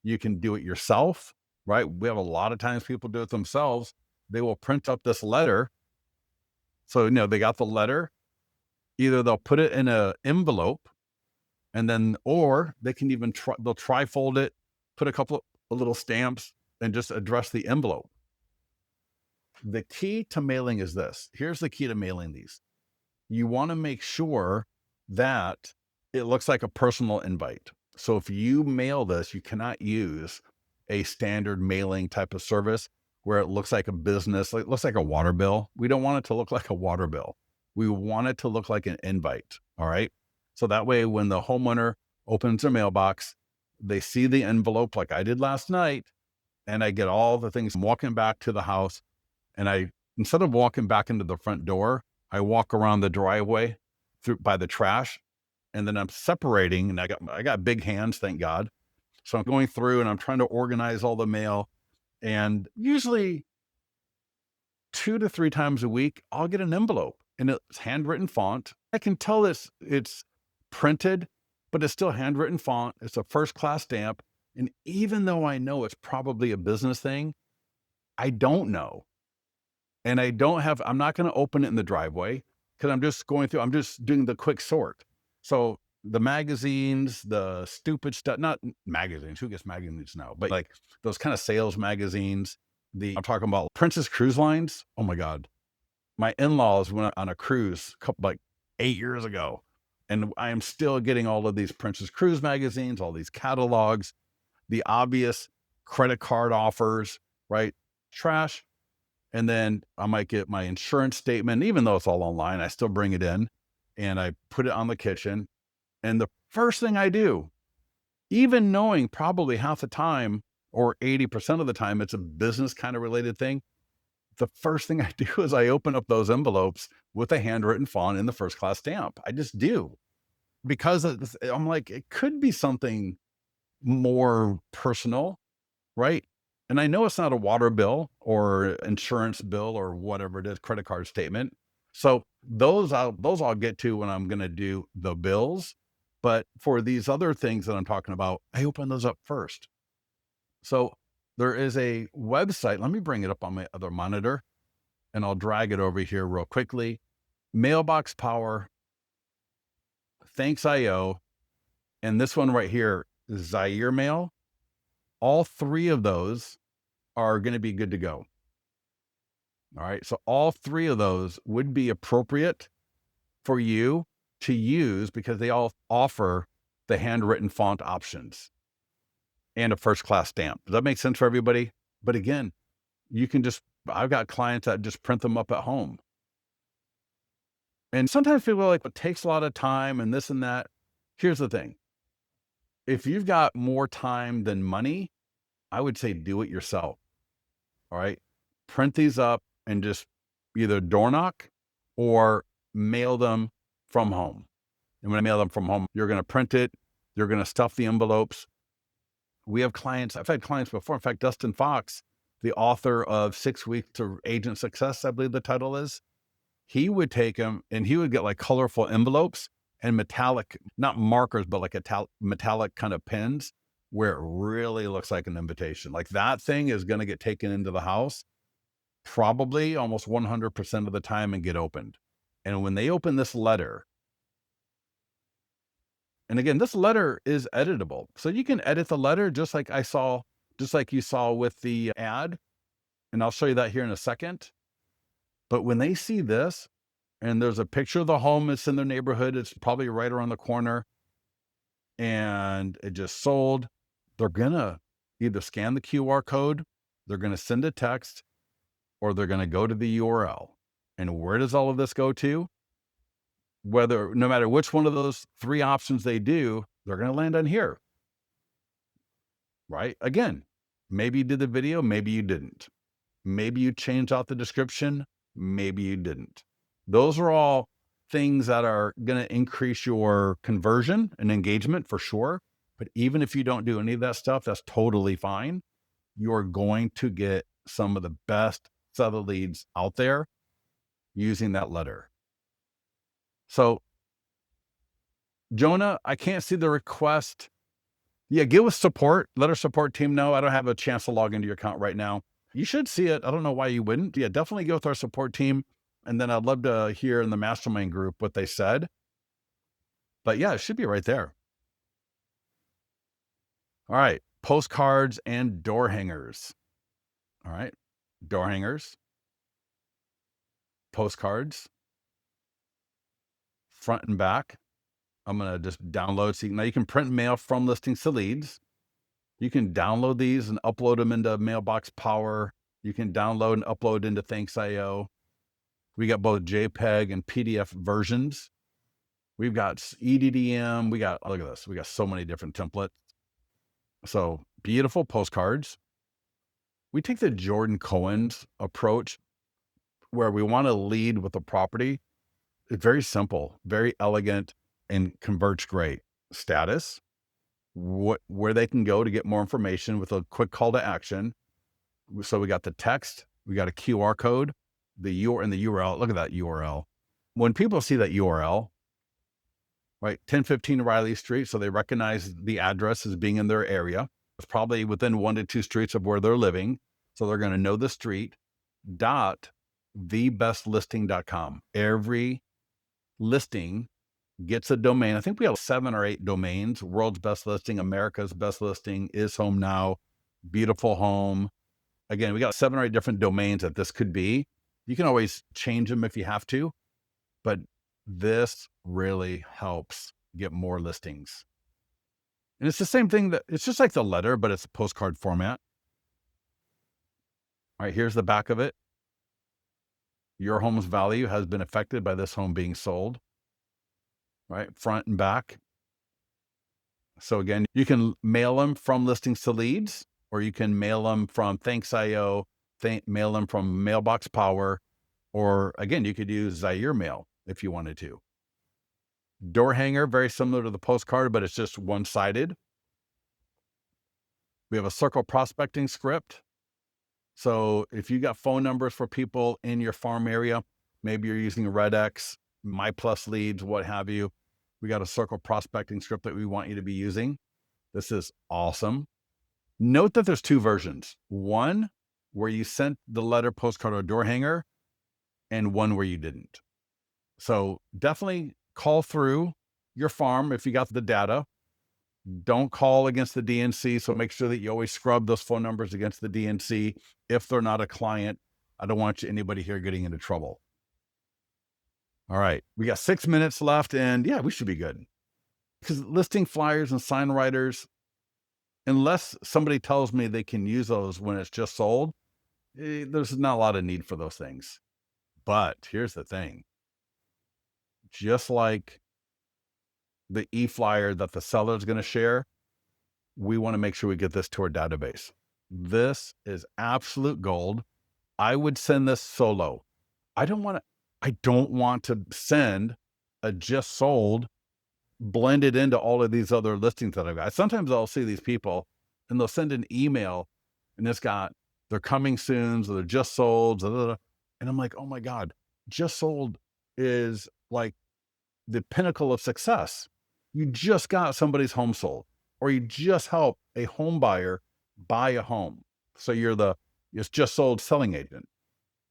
Speaker 1: You can do it yourself, right? We have a lot of times people do it themselves. They will print up this letter. So, they got the letter. Either they'll put it in an envelope or they can even they'll tri-fold it, put a couple of little stamps and just address the envelope. The key to mailing is this. Here's the key to mailing these. You want to make sure that it looks like a personal invite. So if you mail this, you cannot use a standard mailing type of service where it looks like a business, it looks like a water bill. We don't want it to look like a water bill. We want it to look like an invite. All right. So that way, when the homeowner opens their mailbox, they see the envelope like I did last night, and I get all the things. I'm walking back to the house, and instead of walking back into the front door, I walk around the driveway through by the trash, and then I'm separating, and I got big hands, thank God. So I'm going through and I'm trying to organize all the mail, and usually 2 to 3 times a week, I'll get an envelope and it's handwritten font. I can tell it's printed, but it's still handwritten font. It's a first class stamp. And even though I know it's probably a business thing, I don't know. And I'm not going to open it in the driveway because I'm just doing the quick sort. So the magazines, the stupid stuff, not magazines, who gets magazines now, but like those kind of sales magazines, I'm talking about Princess Cruise Lines. Oh my God. My in-laws went on a cruise like 8 years ago, and I am still getting all of these Princess Cruise magazines, all these catalogs, the obvious credit card offers, right? Trash. And then I might get my insurance statement, even though it's all online, I still bring it in and I put it on the kitchen. And the first thing I do, even knowing probably half the time or 80% of the time it's a business kind of related thing, the first thing I do is I open up those envelopes with a handwritten font in the first class stamp. I just do, because I'm like, it could be something more personal, right? And I know it's not a water bill or insurance bill or whatever it is, credit card statement. So those I'll get to when I'm going to do the bills. But for these other things that I'm talking about, I open those up first. So there is a website. Let me bring it up on my other monitor and I'll drag it over here real quickly. Mailbox Power, Thanks IO, and this one right here, Zaire Mail. All three of those are going to be good to go. All right. So all three of those would be appropriate for you to use because they all offer the handwritten font options and a first class stamp. Does that make sense for everybody? But again, I've got clients that just print them up at home. And sometimes people are like, it takes a lot of time and this and that. Here's the thing. If you've got more time than money, I would say do it yourself. All right. Print these up and just either door knock or mail them from home. And when I mail them from home, you're going to print it. You're going to stuff the envelopes. I've had clients before. In fact, Dustin Fox, the author of 6 Weeks to Agent Success, I believe the title is, he would take them and he would get like colorful envelopes and metallic, not markers, but like metallic kind of pens where it really looks like an invitation. Like that thing is going to get taken into the house probably almost 100% of the time and get opened. And when they open this letter, and again, this letter is editable. So you can edit the letter just like you saw with the ad. And I'll show you that here in a second. But when they see this, and there's a picture of the home, it's in their neighborhood, it's probably right around the corner, and it just sold, they're going to either scan the QR code, they're going to send a text, or they're going to go to the URL. And where does all of this go to? No matter which one of those three options they do, they're going to land on here, right? Again, maybe you did the video, maybe you didn't. Maybe you changed out the description, maybe you didn't. Those are all things that are going to increase your conversion and engagement for sure. But even if you don't do any of that stuff, that's totally fine. You're going to get some of the best set of leads out there using that letter. So, Jonah, I can't see the request. Yeah, give us support. Let our support team know. I don't have a chance to log into your account right now. You should see it. I don't know why you wouldn't. Yeah, definitely go with our support team. And then I'd love to hear in the mastermind group what they said. But yeah, it should be right there. All right. Postcards and door hangers. All right. Door hangers. Postcards. Front and back. I'm going to just download. So now you can print mail from listings to leads. You can download these and upload them into Mailbox Power. You can download and upload into Thanks.io. We got both JPEG and PDF versions. We've got EDDM. Look at this. We got so many different templates. So beautiful postcards. We take the Jordan Cohen's approach where we want to lead with the property. It's very simple, very elegant, and converts great. Status, where they can go to get more information with a quick call to action. So we got the text, we got a QR code, and the URL. Look at that URL. When people see that URL, right, 1015 Riley Street, so they recognize the address as being in their area. It's probably within 1 to 2 streets of where they're living, so they're going to know the street. Dot thebestlisting.com. Every listing gets a domain. I think we have 7 or 8 domains: World's Best Listing, America's Best Listing, Is Home Now, Beautiful Home. Again, we got 7 or 8 different domains that this could be. You can always change them if you have to, but this really helps get more listings. And it's the same thing it's just like the letter, but it's a postcard format. All right, here's the back of it. Your home's value has been affected by this home being sold, right? Front and back. So again, you can mail them from listings to leads, or you can mail them from Thanks.io, mail them from Mailbox Power, or again, you could use Zaire Mail if you wanted to. Door hanger, very similar to the postcard, but it's just one-sided. We have a circle prospecting script. So if you got phone numbers for people in your farm area, maybe you're using RedX, MyPlus Leads, what have you, we got a circle prospecting script that we want you to be using. This is awesome. Note that there's 2 versions. One where you sent the letter, postcard, or door hanger, and one where you didn't. So definitely call through your farm if you got the data. Don't call against the DNC. So make sure that you always scrub those phone numbers against the DNC if they're not a client. I don't want anybody here getting into trouble. All right, we got 6 minutes left, and yeah, we should be good. Because listing flyers and sign writers, unless somebody tells me they can use those when it's just sold, there's not a lot of need for those things. But here's the thing. Just like the e-flyer that the seller is going to share, we want to make sure we get this to our database. This is absolute gold. I would send this solo. I don't want to send a just sold blended into all of these other listings that I've got. Sometimes I'll see these people and they'll send an email and it's got they're coming soon, so they're just sold, and I'm like, oh my God, just sold is like the pinnacle of success. You just got somebody's home sold, or you just helped a home buyer buy a home. So it's just sold selling agent.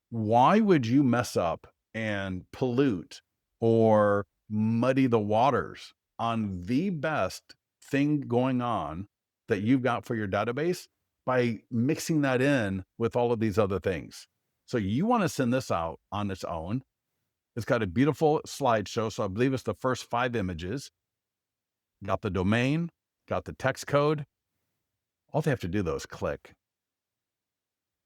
Speaker 1: Why would you mess up and pollute or muddy the waters on the best thing going on that you've got for your database by mixing that in with all of these other things? So you want to send this out on its own. It's got a beautiful slideshow. So I believe it's the first 5 images. Got the domain, got the text code. All they have to do though is click.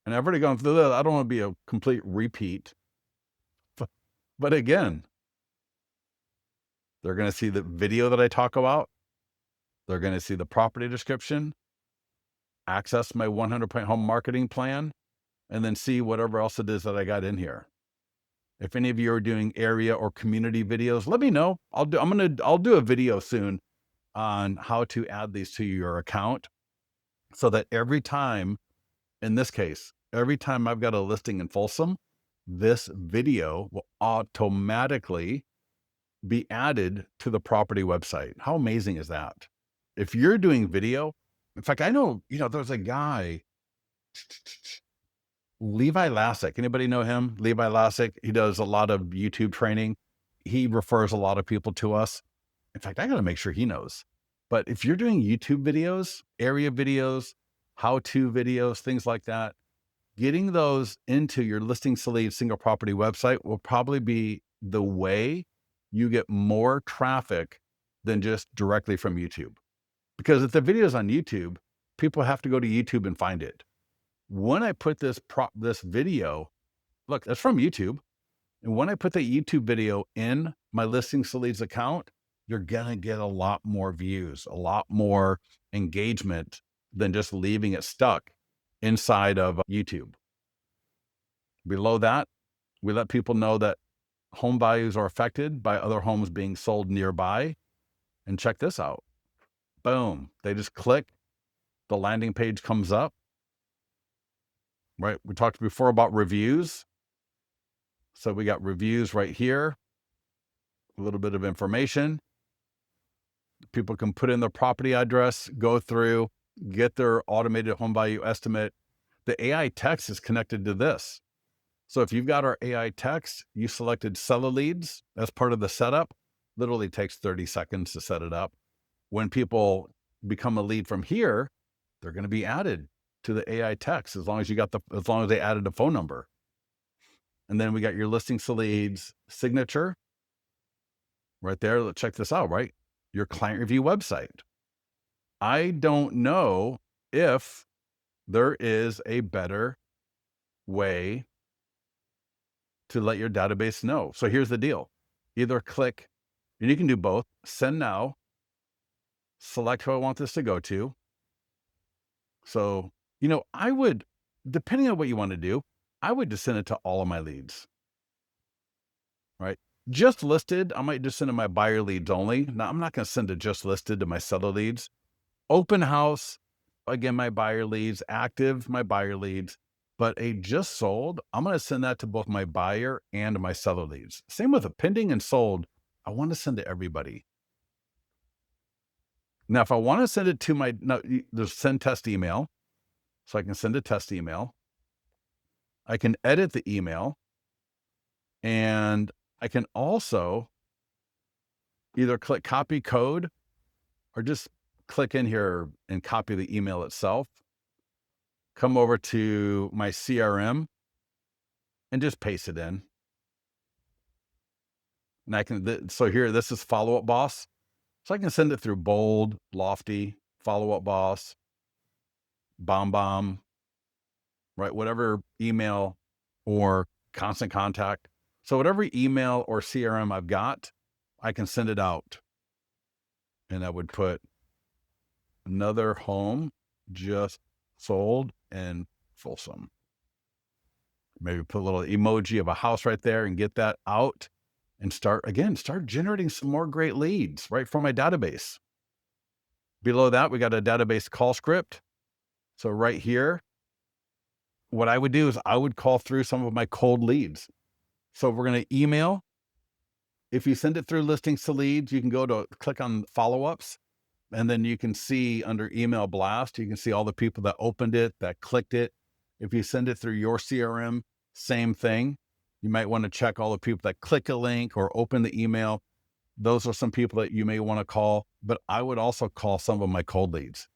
Speaker 1: And I've already gone through that. I don't want to be a complete repeat. But again, they're going to see the video that I talk about. They're going to see the property description, access my 100-point home marketing plan, and then see whatever else it is that I got in here. If any of you are doing area or community videos, let me know. I'll do a video soon on how to add these to your account so that every time, in this case, every time I've got a listing in Folsom, this video will automatically be added to the property website. How amazing is that? If you're doing video, in fact, I know, there's a guy, Levi Lassick. Anybody know him? Levi Lassick. He does a lot of YouTube training. He refers a lot of people to us. In fact, I got to make sure he knows. But if you're doing YouTube videos, area videos, how-to videos, things like that, getting those into your listing to lead single property website will probably be the way you get more traffic than just directly from YouTube. Because if the video is on YouTube, people have to go to YouTube and find it. When I put this video, look, that's from YouTube. And when I put the YouTube video in my listings to leads account, you're going to get a lot more views, a lot more engagement than just leaving it stuck inside of YouTube. Below that, we let people know that home values are affected by other homes being sold nearby. And check this out. Boom. They just click, the landing page comes up, right? We talked before about reviews. So we got reviews right here, a little bit of information. People can put in their property address, go through, get their automated home value estimate. The AI text is connected to this. So if you've got our AI text, you selected seller leads as part of the setup, literally takes 30 seconds to set it up. When people become a lead from here, they're going to be added to the AI text as long as they added a phone number. And then we got your listing leads signature right there. Let's check this out, right? Your client review website. I don't know if there is a better way to let your database know. So here's the deal. Either click, and you can do both, send now, select who I want this to go to. So, I would, depending on what you want to do, I would just send it to all of my leads, right? Just listed, I might just send to my buyer leads only. Now, I'm not going to send it just listed to my seller leads. Open house, again, my buyer leads, active, my buyer leads, but a just sold, I'm going to send that to both my buyer and my seller leads. Same with a pending and sold, I want to send to everybody. Now, if I want to send it to there's send test email. So I can send a test email. I can edit the email, and I can also either click copy code or just click in here and copy the email itself, come over to my CRM and just paste it in. And I can, so here, this is Follow Up Boss. So I can send it through Bold, Lofty, Follow Up Boss, Bomb, right? Whatever email or Constant Contact. So whatever email or CRM I've got, I can send it out. And I would put another home just sold in Folsom. Maybe put a little emoji of a house right there and get that out and start generating some more great leads right from my database. Below that, we got a database call script. So right here, what I would do is I would call through some of my cold leads. So we're going to email. If you send it through listings to leads, you can go to click on follow-ups, and then you can see under email blast, you can see all the people that opened it, that clicked it. If you send it through your CRM, same thing. You might want to check all the people that click a link or open the email. Those are some people that you may want to call, but I would also call some of my cold leads.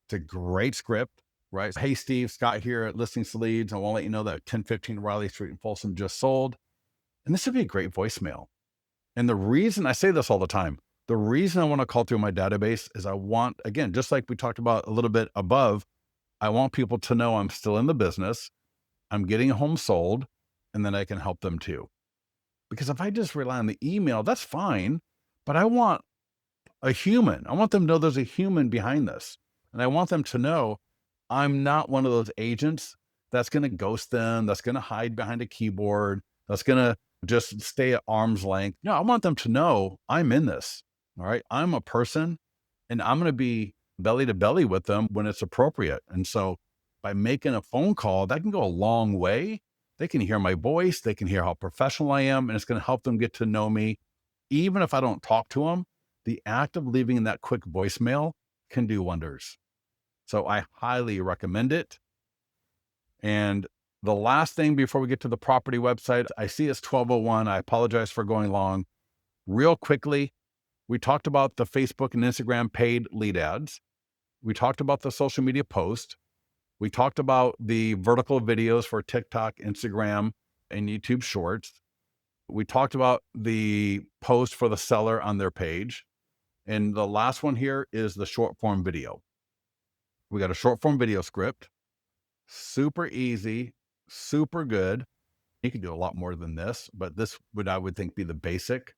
Speaker 1: It's a great script, right? Hey, Steve, Scott here at Listings to Leads. I want to let you know that 1015 Riley Street in Folsom just sold. And this would be a great voicemail. And the reason I say this all the time, the reason I want to call through my database is I want, again, just like we talked about a little bit above, I want people to know I'm still in the business, I'm getting a home sold, and then I can help them too. Because if I just rely on the email, that's fine, but I want a human. I want them to know there's a human behind this. And I want them to know I'm not one of those agents that's going to ghost them, that's going to hide behind a keyboard, that's going to just stay at arm's length. No, I want them to know I'm in this. All right. I'm a person, and I'm going to be belly to belly with them when it's appropriate. And so by making a phone call, that can go a long way. They can hear my voice. They can hear how professional I am, and it's going to help them get to know me. Even if I don't talk to them, the act of leaving that quick voicemail can do wonders. So I highly recommend it. And the last thing before we get to the property website, I see it's 12:01. I apologize for going long. Real quickly, we talked about the Facebook and Instagram paid lead ads. We talked about the social media post. We talked about the vertical videos for TikTok, Instagram, and YouTube Shorts. We talked about the post for the seller on their page. And the last one here is the short form video. We got a short form video script. Super easy, super good. You can do a lot more than this, but this would, I would think, be the basic.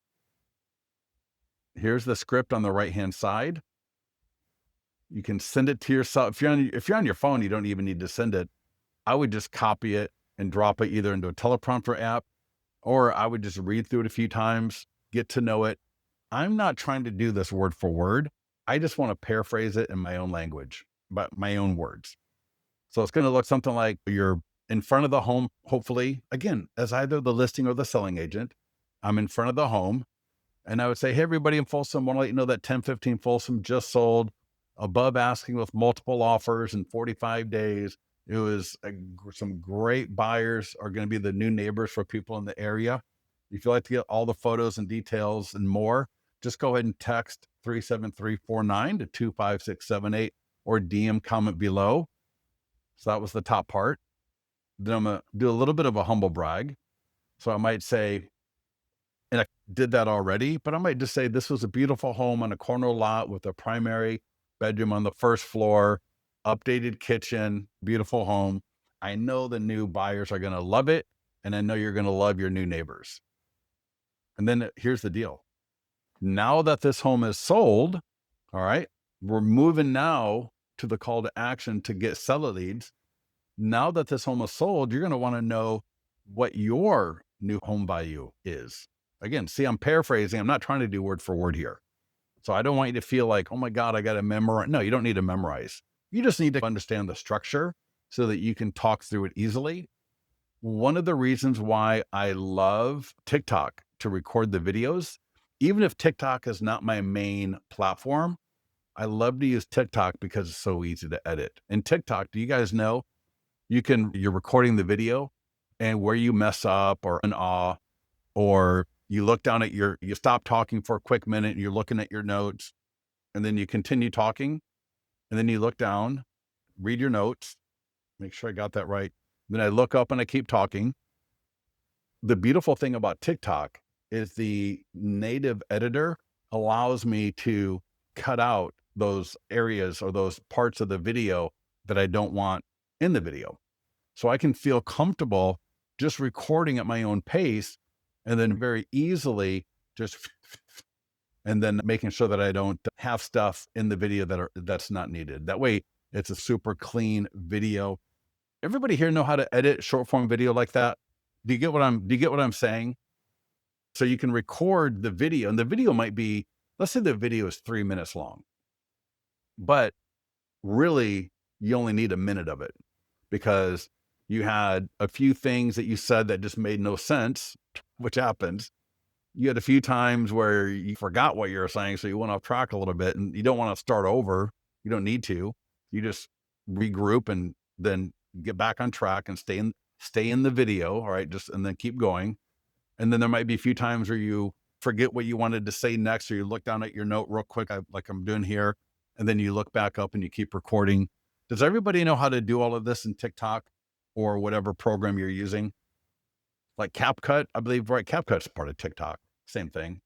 Speaker 1: Here's the script on the right-hand side. You can send it to yourself. If you're on your phone, you don't even need to send it. I would just copy it and drop it either into a teleprompter app, or I would just read through it a few times, get to know it. I'm not trying to do this word for word. I just want to paraphrase it in my own language, but my own words. So it's going to look something like you're in front of the home, hopefully, again, as either the listing or the selling agent. I'm in front of the home and I would say, hey, everybody in Folsom, want to let you know that 1015 Folsom just sold above asking with multiple offers in 45 days. It was some great buyers are going to be the new neighbors for people in the area. If you'd like to get all the photos and details and more, just go ahead and text 37349 to 25678 or DM comment below. So that was the top part. Then I'm going to do a little bit of a humble brag. So I might say, and I did that already, but I might just say this was a beautiful home on a corner lot with a primary bedroom on the first floor, updated kitchen, beautiful home. I know the new buyers are going to love it, and I know you're going to love your new neighbors. And then here's the deal. Now that this home is sold, all right, we're moving now to the call to action to get seller leads. Now that this home is sold, you're going to want to know what your new home value is. Again, see, I'm paraphrasing. I'm not trying to do word for word here. So I don't want you to feel like, oh my God, I got to memorize. No, you don't need to memorize. You just need to understand the structure so that you can talk through it easily. One of the reasons why I love TikTok to record the videos, even if TikTok is not my main platform, I love to use TikTok because it's so easy to edit. And TikTok, do you guys know you're recording the video and where you mess up or an awe, or you look down at you stop talking for a quick minute and you're looking at your notes and then you continue talking and then you look down, read your notes, make sure I got that right. Then I look up and I keep talking. The beautiful thing about TikTok is the native editor allows me to cut out those areas or those parts of the video that I don't want in the video. So I can feel comfortable just recording at my own pace and then very easily just and then making sure that I don't have stuff in the video that's not needed. That way it's a super clean video. Everybody here know how to edit short form video like that? Do you get what I'm saying? So you can record the video and the video might be, let's say the video is 3 minutes long, but really you only need a minute of it because you had a few things that you said that just made no sense, which happens. You had a few times where you forgot what you were saying, so you went off track a little bit and you don't want to start over. You don't need to. You just regroup and then get back on track and stay in the video, all right, just and then keep going. And then there might be a few times where you forget what you wanted to say next, or you look down at your note real quick, like I'm doing here, and then you look back up and you keep recording. Does everybody know how to do all of this in TikTok or whatever program you're using? Like CapCut, I believe, right? CapCut's part of TikTok, same thing.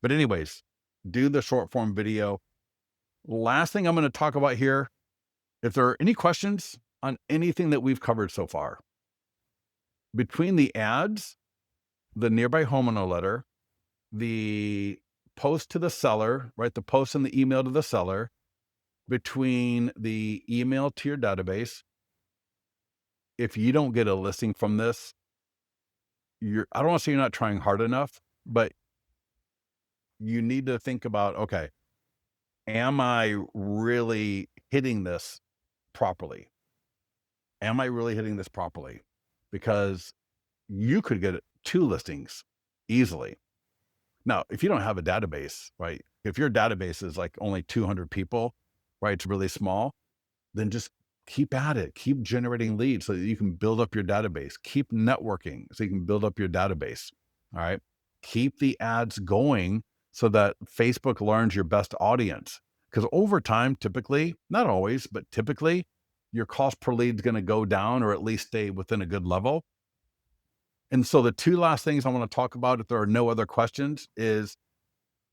Speaker 1: But anyways, do the short form video. Last thing I'm going to talk about here, if there are any questions on anything that we've covered so far, between the ads, the nearby homeowner letter, the post to the seller, right? The post and the email to the seller, between the email to your database, if you don't get a listing from this, I don't want to say you're not trying hard enough, but you need to think about, okay, am I really hitting this properly? Am I really hitting this properly? Because you could get 2 listings easily. Now, if you don't have a database, right? If your database is like only 200 people, right? It's really small, then just keep at it. Keep generating leads so that you can build up your database. Keep networking so you can build up your database. All right. Keep the ads going so that Facebook learns your best audience. Because over time, typically, not always, but typically, your cost per lead is going to go down or at least stay within a good level. And so the 2 last things I want to talk about, if there are no other questions, is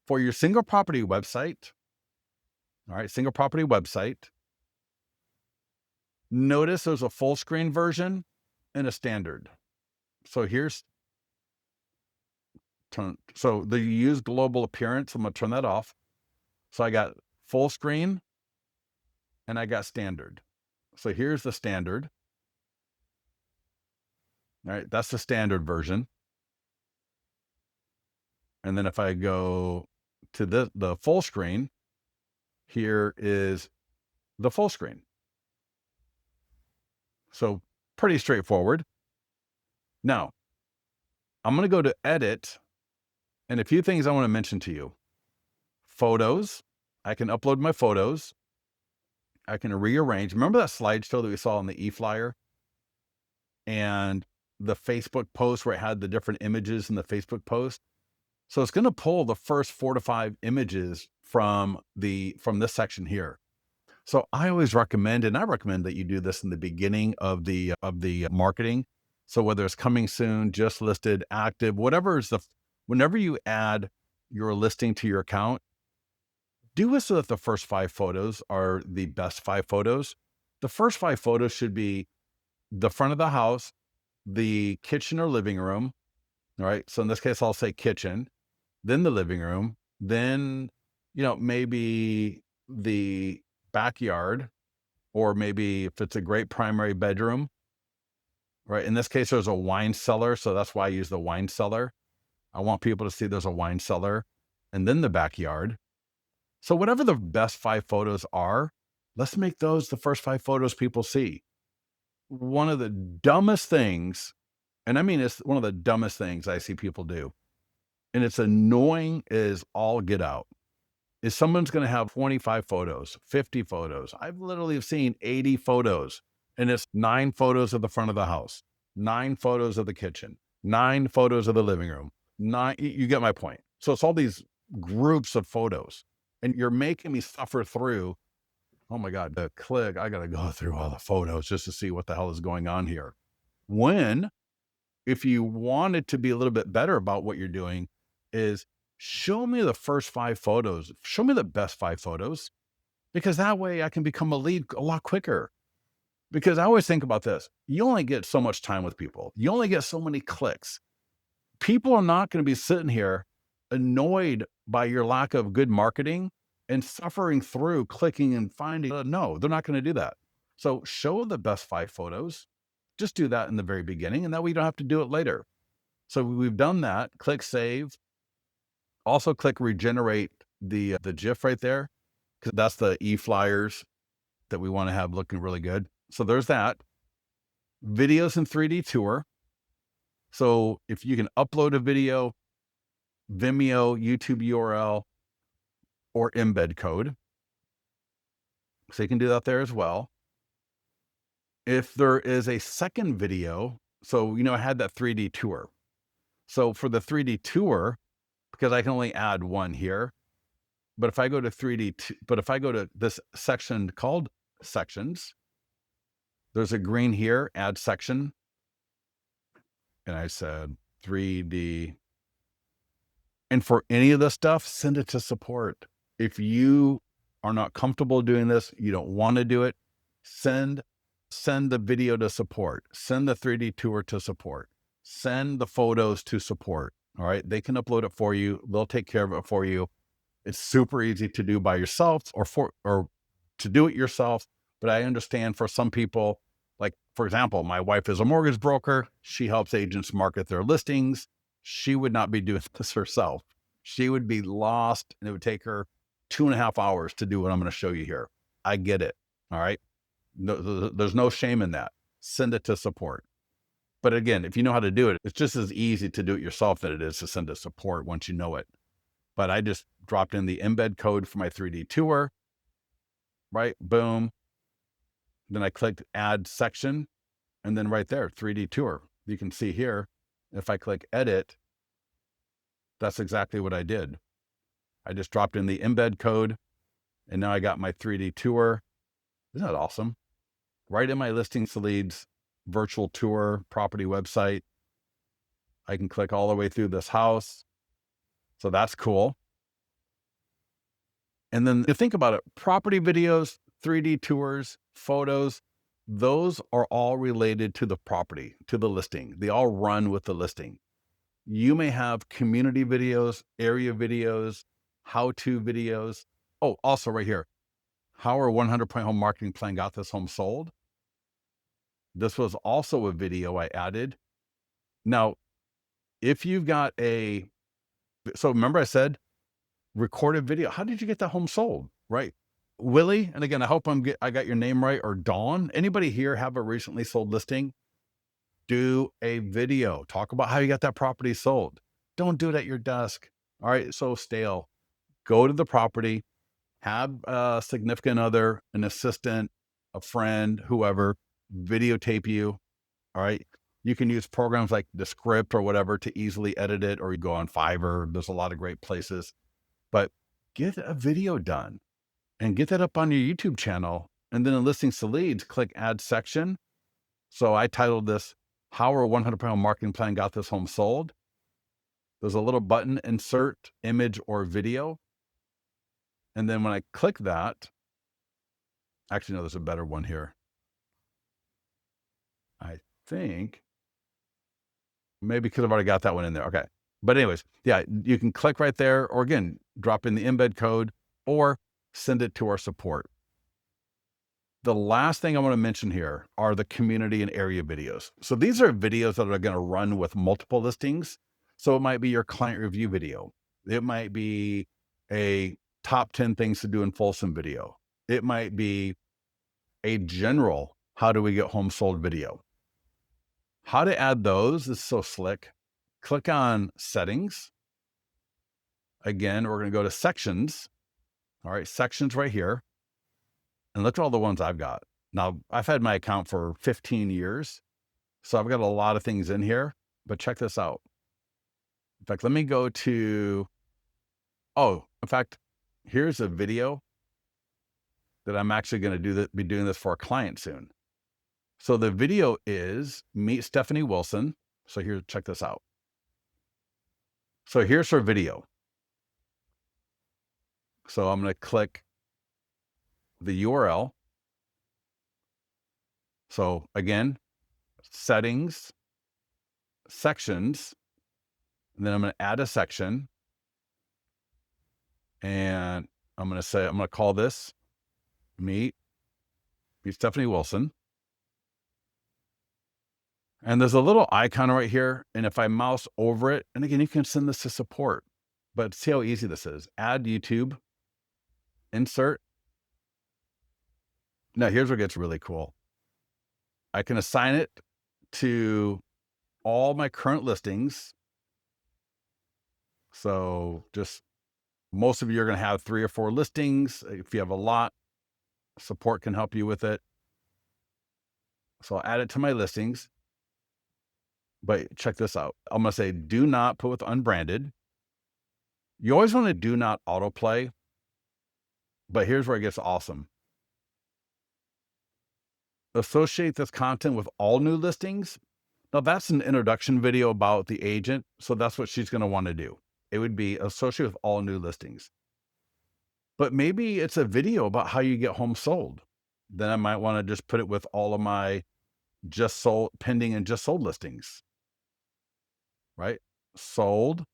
Speaker 1: for your single property website. All right, single property website. Notice there's a full screen version and a standard. So so the use global appearance, I'm going to turn that off. So I got full screen and I got standard. So here's the standard. All right, that's the standard version. And then if I go to the full screen, here is the full screen. So pretty straightforward. Now, I'm going to go to edit, and a few things I want to mention to you. Photos. I can upload my photos. I can rearrange. Remember that slideshow that we saw on the e-flyer? And the Facebook post where it had the different images in the Facebook post? So it's going to pull the first 4 to 5 images from this section here. So I always recommend, and I recommend that you do this in the beginning of the marketing. So whether it's coming soon, just listed, active, whatever is whenever you add your listing to your account, do it so that the first 5 photos are the best 5 photos. The first 5 photos should be the front of the house, the kitchen or living room. All right. So in this case, I'll say kitchen, then the living room, then, maybe the backyard, or maybe if it's a great primary bedroom, right? In this case, there's a wine cellar. So that's why I use the wine cellar. I want people to see there's a wine cellar, and then the backyard. So whatever the best 5 photos are, let's make those the first 5 photos people see. One of the dumbest things, and I mean, it's one of the dumbest things I see people do, and it's annoying as all get out, is someone's going to have 25 photos, 50 photos. I've literally seen 80 photos, and it's 9 photos of the front of the house, 9 photos of the kitchen, 9 photos of the living room, 9, you get my point. So it's all these groups of photos, and you're making me suffer through, oh my God, the click, I got to go through all the photos just to see what the hell is going on here. When, if you wanted to be a little bit better about what you're doing, is show me the first 5 photos. Show me the best 5 photos, because that way I can become a lead a lot quicker. Because I always think about this. You only get so much time with people. You only get so many clicks. People are not going to be sitting here annoyed by your lack of good marketing and suffering through clicking and finding. No, they're not going to do that. So show the best 5 photos. Just do that in the very beginning, and that way you don't have to do it later. So we've done that. Click save. Also click regenerate the GIF right there, because that's the e-flyers that we want to have looking really good. So there's that. Videos in 3D tour. So if you can upload a video, Vimeo, YouTube URL, or embed code. So you can do that there as well. If there is a second video, so, I had that 3D tour. So for the 3D tour, because I can only add one here, but if I go to this section called sections, there's a green here, add section. And I said 3D. And for any of this stuff, send it to support. If you are not comfortable doing this, you don't want to do it, send the video to support, send the 3D tour to support, send the photos to support. All right. They can upload it for you. They'll take care of it for you. It's super easy to do by yourself or to do it yourself. But I understand for some people, like, for example, my wife is a mortgage broker. She helps agents market their listings. She would not be doing this herself. She would be lost, and it would take her 2.5 hours to do what I'm going to show you here. I get it. All right. No, there's no shame in that. Send it to support. But again, if you know how to do it, it's just as easy to do it yourself than it is to send it to support once you know it. But I just dropped in the embed code for my 3D tour, right? Boom. Then I clicked add section, and then right there, 3D tour. You can see here, if I click edit, that's exactly what I did. I just dropped in the embed code, and now I got my 3D tour. Isn't that awesome? Right in my listings to leads virtual tour property website. I can click all the way through this house. So that's cool. And then you think about it, property videos, 3D tours, photos, those are all related to the property, to the listing. They all run with the listing. You may have community videos, area videos, how-to videos. Oh, also right here, how our 100-point home marketing plan got this home sold. This was also a video I added. Now, if you've got so remember I said recorded video. How did you get that home sold? Right. Willie, and again, I hope I got your name right, or Dawn. Anybody here have a recently sold listing? Do a video. Talk about how you got that property sold. Don't do it at your desk. All right. So stale. Go to the property, have a significant other, an assistant, a friend, whoever, videotape you. All right. You can use programs like Descript or whatever to easily edit it, or you go on Fiverr. There's a lot of great places, but get a video done and get that up on your YouTube channel. And then in listings to leads, click add section. So I titled this, how our 100-point marketing plan got this home sold. There's a little button, insert image or video. And then when I click that, actually, no, there's a better one here. I think maybe because I've already got that one in there. Okay. But anyways, yeah, you can click right there, or again, drop in the embed code or send it to our support. The last thing I want to mention here are the community and area videos. So these are videos that are going to run with multiple listings. So it might be your client review video. It might be a top 10 things to do in Folsom video. It might be a general, how do we get home sold video. How to add those is so slick. Click on settings. Again, we're going to go to sections. All right, sections right here. And look at all the ones I've got. Now, I've had my account for 15 years, so I've got a lot of things in here, but check this out. In fact, let me go to, here's a video that I'm actually going to be doing this for a client soon. So the video is Meet Stephanie Wilson. So here, check this out. So here's her video. So I'm going to click the URL. So again, settings, sections, and then I'm going to add a section. And I'm going to call this Meet Stephanie Wilson. And there's a little icon right here. And if I mouse over it, and again, you can send this to support, but see how easy this is. Add YouTube, insert. Now here's where it gets really cool. I can assign it to all my current listings. So just most of you are going to have 3 or 4 listings. If you have a lot, support can help you with it. So I'll add it to my listings. But check this out. I'm going to say, do not put with unbranded. You always want to do not autoplay. But here's where it gets awesome. Associate this content with all new listings. Now that's an introduction video about the agent. So that's what she's going to want to do. It would be associate with all new listings. But maybe it's a video about how you get home sold. Then I might want to just put it with all of my just sold, pending and just sold listings. Right? Sold,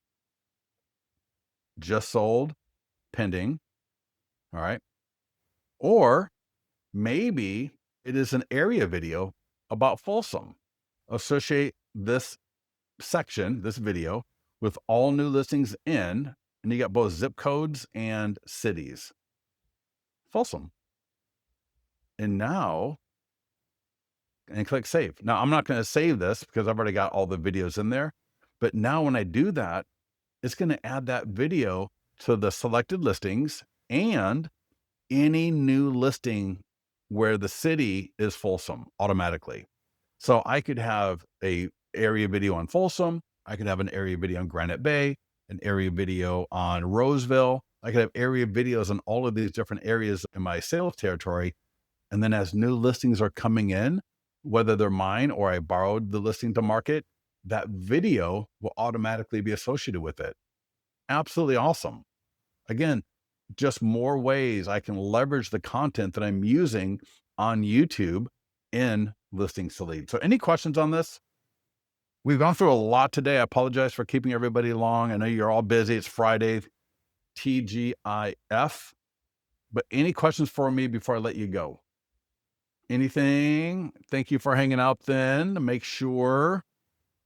Speaker 1: just sold, pending. All right. Or maybe it is an area video about Folsom. Associate this section, this video, with all new listings in, and you got both zip codes and cities. Folsom. And now, and click save. Now, I'm not going to save this because I've already got all the videos in there. But now when I do that, it's going to add that video to the selected listings and any new listing where the city is Folsom automatically. So I could have a area video on Folsom. I could have an area video on Granite Bay, an area video on Roseville. I could have area videos on all of these different areas in my sales territory. And then as new listings are coming in, whether they're mine or I borrowed the listing to market, that video will automatically be associated with it. Absolutely awesome. Again, just more ways I can leverage the content that I'm using on YouTube in listings to lead. So any questions on this? We've gone through a lot today. I apologize for keeping everybody long. I know you're all busy. It's Friday, TGIF. But any questions for me before I let you go? Anything? Thank you for hanging out then. Make sure,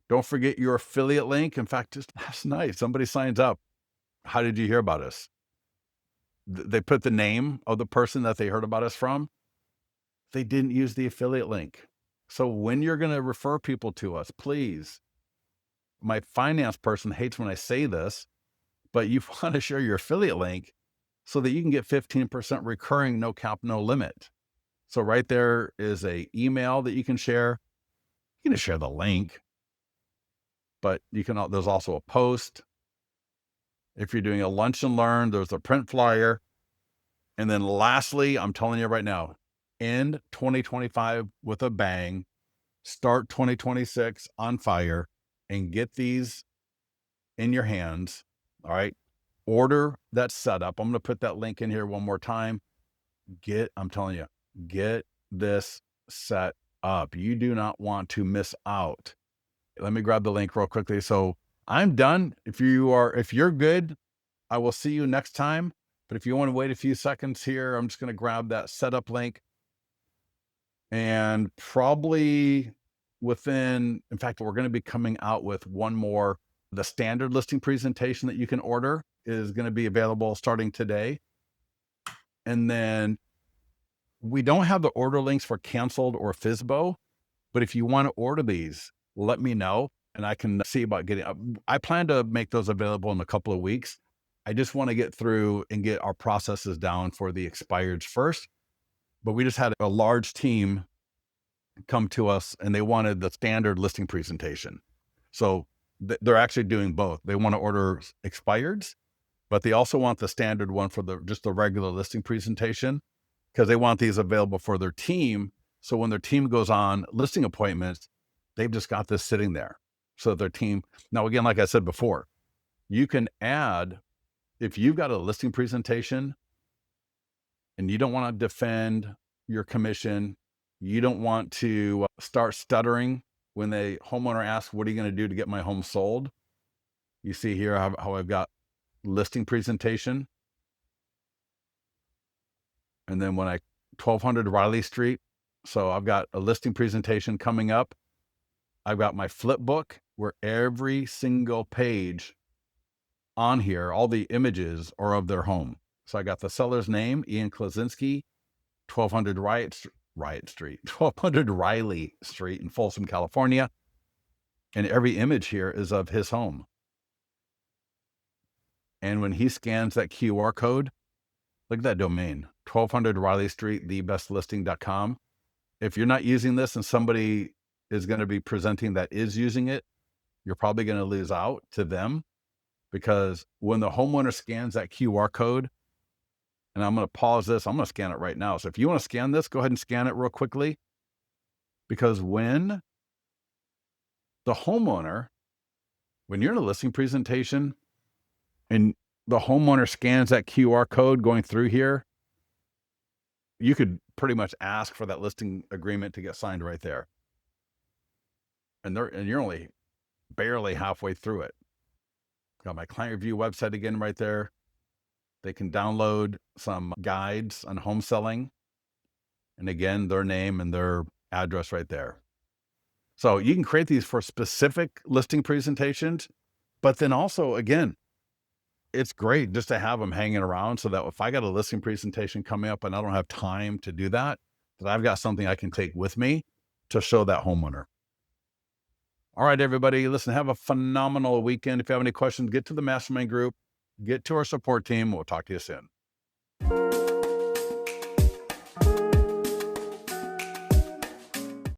Speaker 1: don't forget your affiliate link. In fact, just last night, somebody signs up. How did you hear about us? They put the name of the person that they heard about us from. They didn't use the affiliate link. So when you're going to refer people to us, please, my finance person hates when I say this, but you want to share your affiliate link so that you can get 15% recurring, no cap, no limit. So right there is a email that you can share. You can just share the link, but you can, there's also a post. If you're doing a lunch and learn, there's a print flyer. And then lastly, I'm telling you right now, end 2025 with a bang, start 2026 on fire, and get these in your hands. All right. Order that setup. I'm going to put that link in here one more time. I'm telling you, get this set up. You do not want to miss out. Let me grab the link real quickly. So I'm done. If you're good, I will see you next time. But if you want to wait a few seconds here, I'm just going to grab that setup link. And probably in fact, we're going to be coming out with one more. The standard listing presentation that you can order is going to be available starting today. And then we don't have the order links for canceled or FSBO, but if you want to order these, let me know and I can see about I plan to make those available in a couple of weeks. I just want to get through and get our processes down for the expireds first. But we just had a large team come to us and they wanted the standard listing presentation. So they're actually doing both. They want to order expireds, but they also want the standard one for just the regular listing presentation because they want these available for their team. So when their team goes on listing appointments, they've just got this sitting there. So their team, now again, like I said before, you can add, if you've got a listing presentation and you don't want to defend your commission, you don't want to start stuttering when the homeowner asks, what are you going to do to get my home sold? You see here how I've got listing presentation. And then 1200 Riley Street. So I've got a listing presentation coming up. I've got my flip book where every single page on here, all the images are of their home. So I got the seller's name, Ian Klasinski, 1200 1200 Riley Street in Folsom, California. And every image here is of his home. And when he scans that QR code, look at that domain, 1200 Riley Street, thebestlisting.com. If you're not using this and somebody is going to be presenting that is using it, you're probably going to lose out to them, because when the homeowner scans that QR code, and I'm going to pause this, I'm going to scan it right now. So if you want to scan this, go ahead and scan it real quickly, because when you're in a listing presentation and the homeowner scans that QR code going through here, you could pretty much ask for that listing agreement to get signed right there. And you're only barely halfway through it. Got my client review website again right there. They can download some guides on home selling. And again, their name and their address right there. So you can create these for specific listing presentations, but then also, again, it's great just to have them hanging around so that if I got a listing presentation coming up and I don't have time to do that I've got something I can take with me to show that homeowner. All right, everybody, listen, have a phenomenal weekend. If you have any questions, get to the mastermind group, get to our support team. We'll talk to you soon.